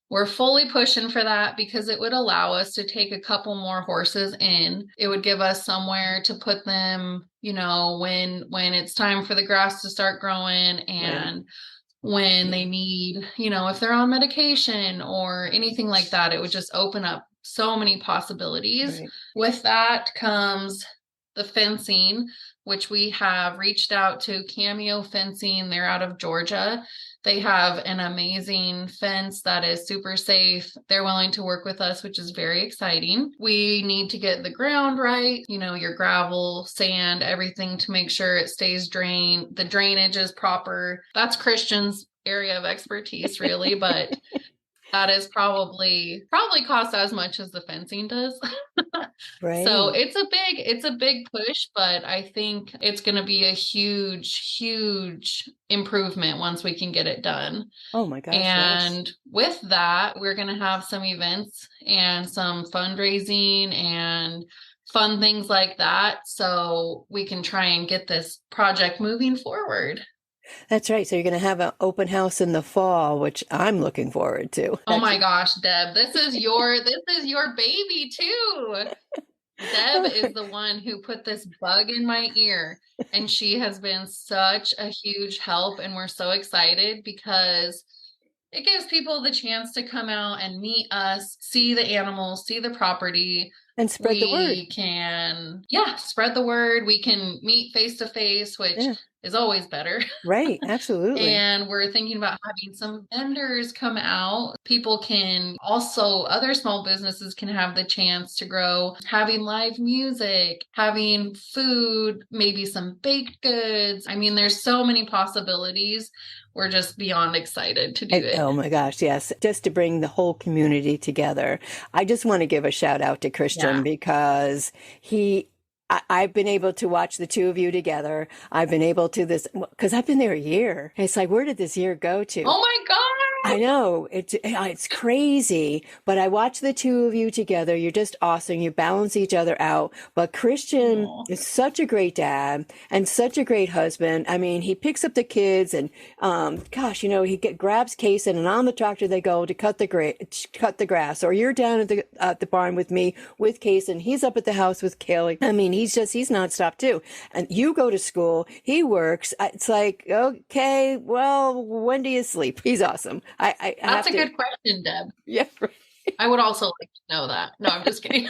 [SPEAKER 2] we're fully pushing for that because it would allow us to take a couple more horses in. It would give us somewhere to put them, when it's time for the grass to start growing,
[SPEAKER 1] Right.
[SPEAKER 2] and when they need, if they're on medication or anything like that. It would just open up so many possibilities.
[SPEAKER 1] Right.
[SPEAKER 2] With that comes the fencing, which we have reached out to Cameo Fencing. They're out of Georgia. They have an amazing fence that is super safe. They're willing to work with us, which is very exciting. We need to get the ground right, your gravel, sand, everything, to make sure it stays drained. The drainage is proper. That's Christian's area of expertise, really, but that is probably costs as much as the fencing does. So
[SPEAKER 1] Right.
[SPEAKER 2] it's a big push, but I think it's going to be a huge, huge improvement once we can get it done.
[SPEAKER 1] Oh my gosh, yes.
[SPEAKER 2] And with that, we're going to have some events and some fundraising and fun things like that, so we can try and get this project moving forward.
[SPEAKER 1] That's right. So you're going to have an open house in the fall, which I'm looking forward to.
[SPEAKER 2] Oh my gosh, Deb, this is your baby too. Deb is the one who put this bug in my ear, and she has been such a huge help. And we're so excited because it gives people the chance to come out and meet us, see the animals, see the property.
[SPEAKER 1] And spread the word.
[SPEAKER 2] We can, spread the word. We can meet face to face, which
[SPEAKER 1] Yeah.
[SPEAKER 2] is always better.
[SPEAKER 1] Right. Absolutely.
[SPEAKER 2] And we're thinking about having some vendors come out. Other small businesses can have the chance to grow, having live music, having food, maybe some baked goods. I mean, there's so many possibilities. We're just beyond excited to do it.
[SPEAKER 1] Oh my gosh, yes. Just to bring the whole community together. I just want to give a shout out to Christian
[SPEAKER 2] Yeah.
[SPEAKER 1] because I've been able to watch the two of you together. I've been able to because I've been there a year. It's like, where did this year go to?
[SPEAKER 2] Oh my God.
[SPEAKER 1] I know it's crazy, but I watch the two of you together. You're just awesome. You balance each other out. But Christian
[SPEAKER 2] Aw.
[SPEAKER 1] is such a great dad and such a great husband. I mean, he picks up the kids and, gosh, grabs Case and on the tractor they go to cut the grass. Or you're down at the barn with me with Case and he's up at the house with Kaylee. I mean, he's nonstop too. And you go to school, he works. It's like, okay, well, when do you sleep? He's awesome. I
[SPEAKER 2] That's
[SPEAKER 1] have
[SPEAKER 2] a
[SPEAKER 1] to.
[SPEAKER 2] good question, Deb.
[SPEAKER 1] Yeah,
[SPEAKER 2] I would also like to know that. No, I'm just kidding.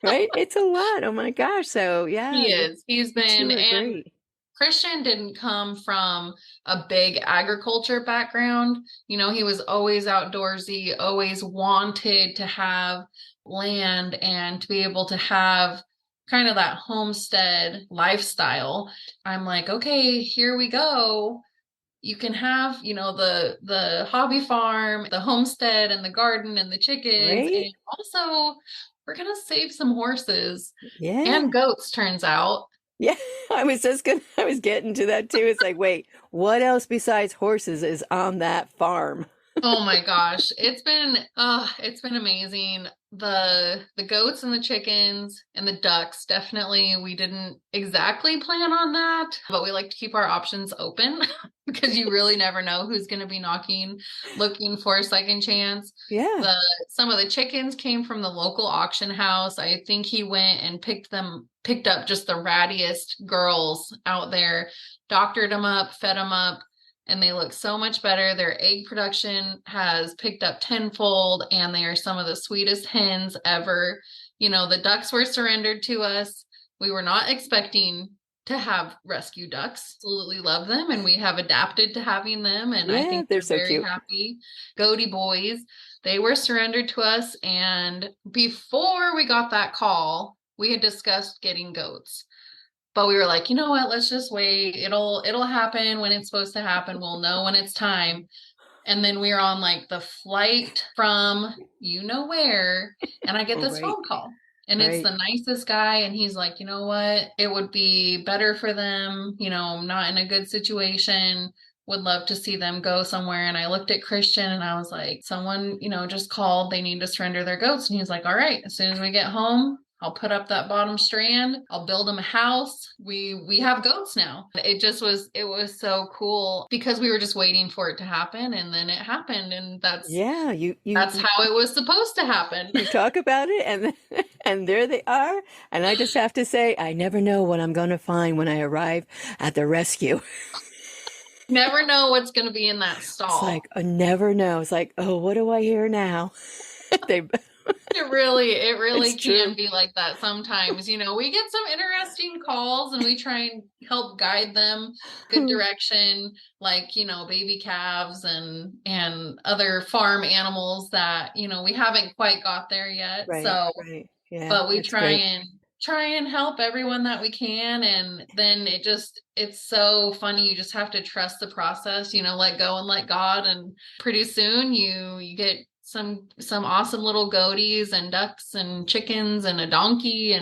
[SPEAKER 1] right. It's a lot. Oh my gosh. So yeah,
[SPEAKER 2] He is. He's
[SPEAKER 1] you two
[SPEAKER 2] been,
[SPEAKER 1] are
[SPEAKER 2] and
[SPEAKER 1] great.
[SPEAKER 2] Christian didn't come from a big agriculture background. He was always outdoorsy, always wanted to have land and to be able to have kind of that homestead lifestyle. I'm like, okay, here we go. You can have, the hobby farm, the homestead and the garden and the chickens.
[SPEAKER 1] Right?
[SPEAKER 2] And also we're going to save some horses
[SPEAKER 1] Yeah.
[SPEAKER 2] and goats, turns out.
[SPEAKER 1] Yeah. I was getting to that too. It's like, wait, what else besides horses is on that farm?
[SPEAKER 2] Oh my gosh. It's been amazing. the goats and the chickens and the ducks, definitely we didn't exactly plan on that, but we like to keep our options open because you really never know who's going to be knocking looking for a second chance.
[SPEAKER 1] Yeah.
[SPEAKER 2] The Some of the chickens came from the local auction house. I think he went and picked up just the rattiest girls out there, doctored them up, fed them up, and they look so much better. Their egg production has picked up tenfold, and they are some of the sweetest hens ever. The ducks were surrendered to us. We were not expecting to have rescue ducks. Absolutely love them, and we have adapted to having them, and I
[SPEAKER 1] Yeah,
[SPEAKER 2] think
[SPEAKER 1] they're
[SPEAKER 2] they're
[SPEAKER 1] so
[SPEAKER 2] very
[SPEAKER 1] cute.
[SPEAKER 2] happy. Goaty boys, they were surrendered to us, and before we got that call, we had discussed getting goats. But we were like, you know what? Let's just wait. It'll happen when it's supposed to happen. We'll know when it's time. And then we were on like the flight from you know where, and I get this
[SPEAKER 1] Right.
[SPEAKER 2] phone call. And it's
[SPEAKER 1] Right.
[SPEAKER 2] the nicest guy, and he's like, you know what? It would be better for them, not in a good situation. Would love to see them go somewhere. And I looked at Christian and I was like, someone, just called. They need to surrender their goats. And he's like, all right, as soon as we get home, I'll put up that bottom strand. I'll build them a house. We have goats now. It was so cool because we were just waiting for it to happen, and then it happened, and that's
[SPEAKER 1] Yeah,
[SPEAKER 2] that's how it was supposed to happen.
[SPEAKER 1] you talk about it and and there they are. And I just have to say, I never know what I'm going to find when I arrive at the rescue.
[SPEAKER 2] Never know what's going to be in that
[SPEAKER 1] It's
[SPEAKER 2] stall.
[SPEAKER 1] like I never know. It's like, oh, what do I hear now? they
[SPEAKER 2] It really
[SPEAKER 1] it's
[SPEAKER 2] can
[SPEAKER 1] true.
[SPEAKER 2] be like that sometimes. We get some interesting calls and we try and help guide them good direction, like, baby calves and other farm animals that, we haven't quite got there yet.
[SPEAKER 1] Right,
[SPEAKER 2] So,
[SPEAKER 1] right. Yeah,
[SPEAKER 2] but we
[SPEAKER 1] that's
[SPEAKER 2] try
[SPEAKER 1] great.
[SPEAKER 2] and help everyone that we can, and then it's so funny. You just have to trust the process, let go and let God, and pretty soon you get some awesome little goaties and ducks and chickens and a donkey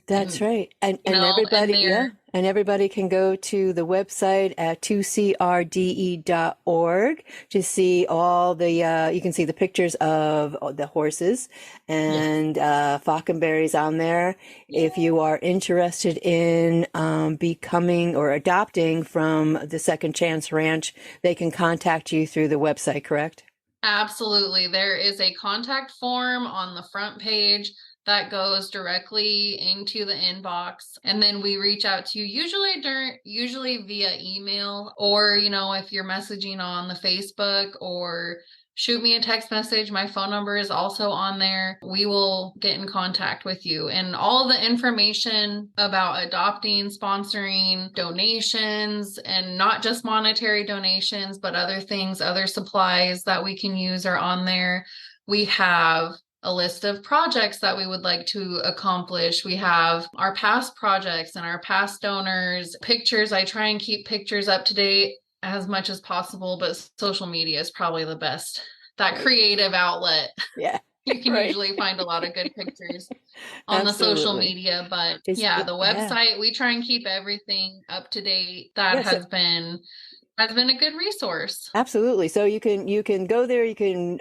[SPEAKER 1] That's
[SPEAKER 2] and
[SPEAKER 1] right. And
[SPEAKER 2] and
[SPEAKER 1] everybody,
[SPEAKER 2] they're
[SPEAKER 1] yeah, and everybody can go to the website at 2crde.org to see all the you can see the pictures of the horses
[SPEAKER 2] yes.
[SPEAKER 1] and falconberries on there. If
[SPEAKER 2] Yeah.
[SPEAKER 1] you are interested in becoming or adopting from the Second Chance Ranch, they can contact you through the website, correct?
[SPEAKER 2] Absolutely. There is a contact form on the front page that goes directly into the inbox. And then we reach out to you usually via email, or, if you're messaging on the Facebook, or shoot me a text message. My phone number is also on there. We will get in contact with you. And all the information about adopting, sponsoring, donations, and not just monetary donations, but other things, other supplies that we can use are on there. We have a list of projects that we would like to accomplish. We have our past projects and our past donors, pictures. I try and keep pictures up to date as much as possible, but social media is probably the best. That
[SPEAKER 1] Right.
[SPEAKER 2] creative outlet.
[SPEAKER 1] Yeah.
[SPEAKER 2] You can
[SPEAKER 1] Right.
[SPEAKER 2] usually find a lot of good pictures on the social
[SPEAKER 1] Absolutely.
[SPEAKER 2] media, but
[SPEAKER 1] Is
[SPEAKER 2] yeah,
[SPEAKER 1] it,
[SPEAKER 2] the
[SPEAKER 1] yeah.
[SPEAKER 2] website, we try and keep everything up to date. That
[SPEAKER 1] Yes.
[SPEAKER 2] has been a good resource.
[SPEAKER 1] Absolutely. So you can go there, you can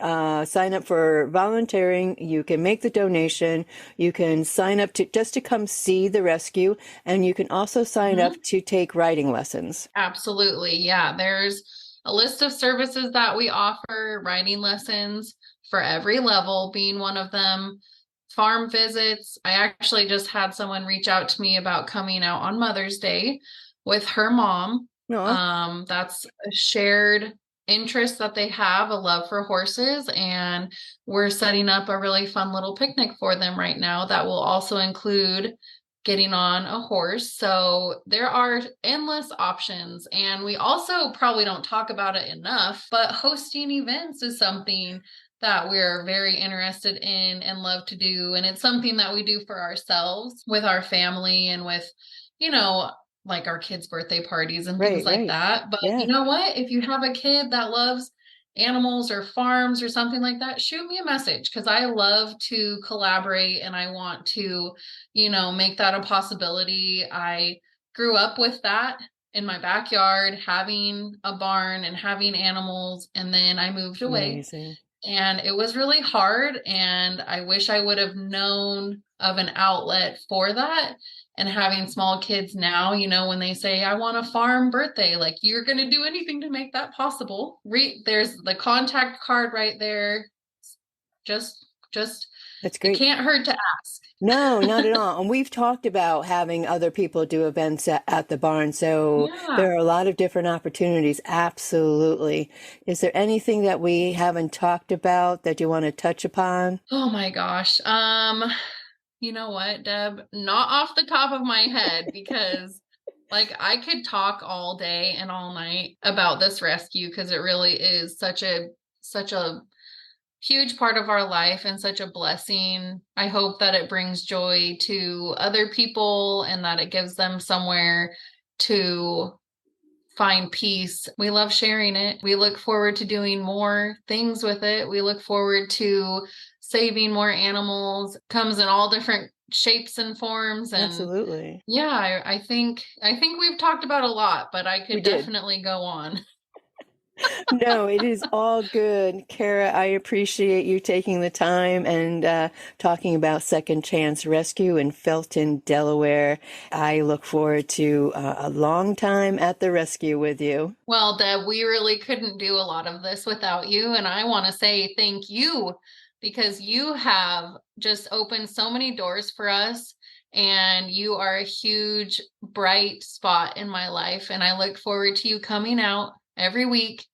[SPEAKER 1] sign up for volunteering, you can make the donation, you can sign up to just to come see the rescue, and you can also sign up
[SPEAKER 2] Mhm.
[SPEAKER 1] to take riding lessons.
[SPEAKER 2] Absolutely. Yeah, there's a list of services that we offer, writing lessons for every level being one of them. Farm visits. I actually just had someone reach out to me about coming out on Mother's Day with her mom.
[SPEAKER 1] No,
[SPEAKER 2] That's a shared interest that they have, a love for horses, and we're setting up a really fun little picnic for them right now that will also include getting on a horse. So there are endless options. And we also probably don't talk about it enough, but hosting events is something that we're very interested in and love to do. And it's something that we do for ourselves with our family and with, you know, like our kids' birthday parties and things
[SPEAKER 1] right,
[SPEAKER 2] like
[SPEAKER 1] right.
[SPEAKER 2] that. But you
[SPEAKER 1] Yeah.
[SPEAKER 2] know what? If you have a kid that loves animals or farms or something like that, shoot me a message, because I love to collaborate and I want to, make that a possibility. I grew up with that in my backyard, having a barn and having animals, and then I moved away.
[SPEAKER 1] Amazing.
[SPEAKER 2] And it was really hard. And I wish I would have known of an outlet for that. And having small kids now, when they say, I want a farm birthday, like you're going to do anything to make that possible. There's the contact card right there. Just,
[SPEAKER 1] That's
[SPEAKER 2] it
[SPEAKER 1] great.
[SPEAKER 2] can't hurt to ask.
[SPEAKER 1] No, not at all. And we've talked about having other people do events at the barn. So
[SPEAKER 2] Yeah.
[SPEAKER 1] there are a lot of different opportunities. Absolutely. Is there anything that we haven't talked about that you want to touch upon?
[SPEAKER 2] Oh my gosh. You know what, Deb? Not off the top of my head because like I could talk all day and all night about this rescue because it really is such a huge part of our life and such a blessing. I hope that it brings joy to other people and that it gives them somewhere to find peace. We love sharing it. We look forward to doing more things with it. We look forward to saving more animals. Comes in all different shapes and forms. And
[SPEAKER 1] Absolutely.
[SPEAKER 2] yeah, I think we've talked about a lot, but I
[SPEAKER 1] We
[SPEAKER 2] could
[SPEAKER 1] did.
[SPEAKER 2] definitely go on.
[SPEAKER 1] No, it is all good. Kara, I appreciate you taking the time and talking about Second Chance Rescue in Felton, Delaware. I look forward to a long time at the rescue with you.
[SPEAKER 2] Well, Deb, we really couldn't do a lot of this without you. And I want to say thank you because you have just opened so many doors for us. And you are a huge, bright spot in my life. And I look forward to you coming out every week.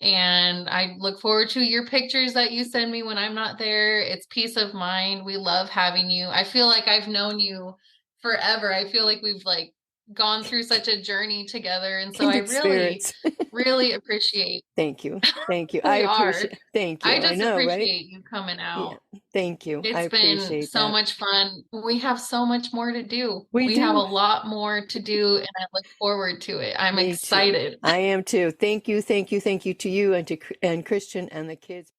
[SPEAKER 2] And I look forward to your pictures that you send me when I'm not there. It's peace of mind. We love having you. I feel like I've known you forever. I feel like we've like gone through such a journey together. And so I
[SPEAKER 1] Kindred
[SPEAKER 2] really,
[SPEAKER 1] spirits.
[SPEAKER 2] really appreciate
[SPEAKER 1] Thank you. Thank you. I
[SPEAKER 2] we are.
[SPEAKER 1] appreciate. Thank
[SPEAKER 2] I
[SPEAKER 1] you. I
[SPEAKER 2] just
[SPEAKER 1] know, right?
[SPEAKER 2] appreciate you coming
[SPEAKER 1] Yeah.
[SPEAKER 2] out.
[SPEAKER 1] Thank you. I
[SPEAKER 2] It's been
[SPEAKER 1] appreciate
[SPEAKER 2] so
[SPEAKER 1] that.
[SPEAKER 2] much fun. We have so much more to do.
[SPEAKER 1] We
[SPEAKER 2] We have a
[SPEAKER 1] do.
[SPEAKER 2] lot more to do, and I look forward to it. I'm
[SPEAKER 1] Me too.
[SPEAKER 2] excited.
[SPEAKER 1] I am too. Thank you. Thank you. Thank you to you and to and Christian and the kids.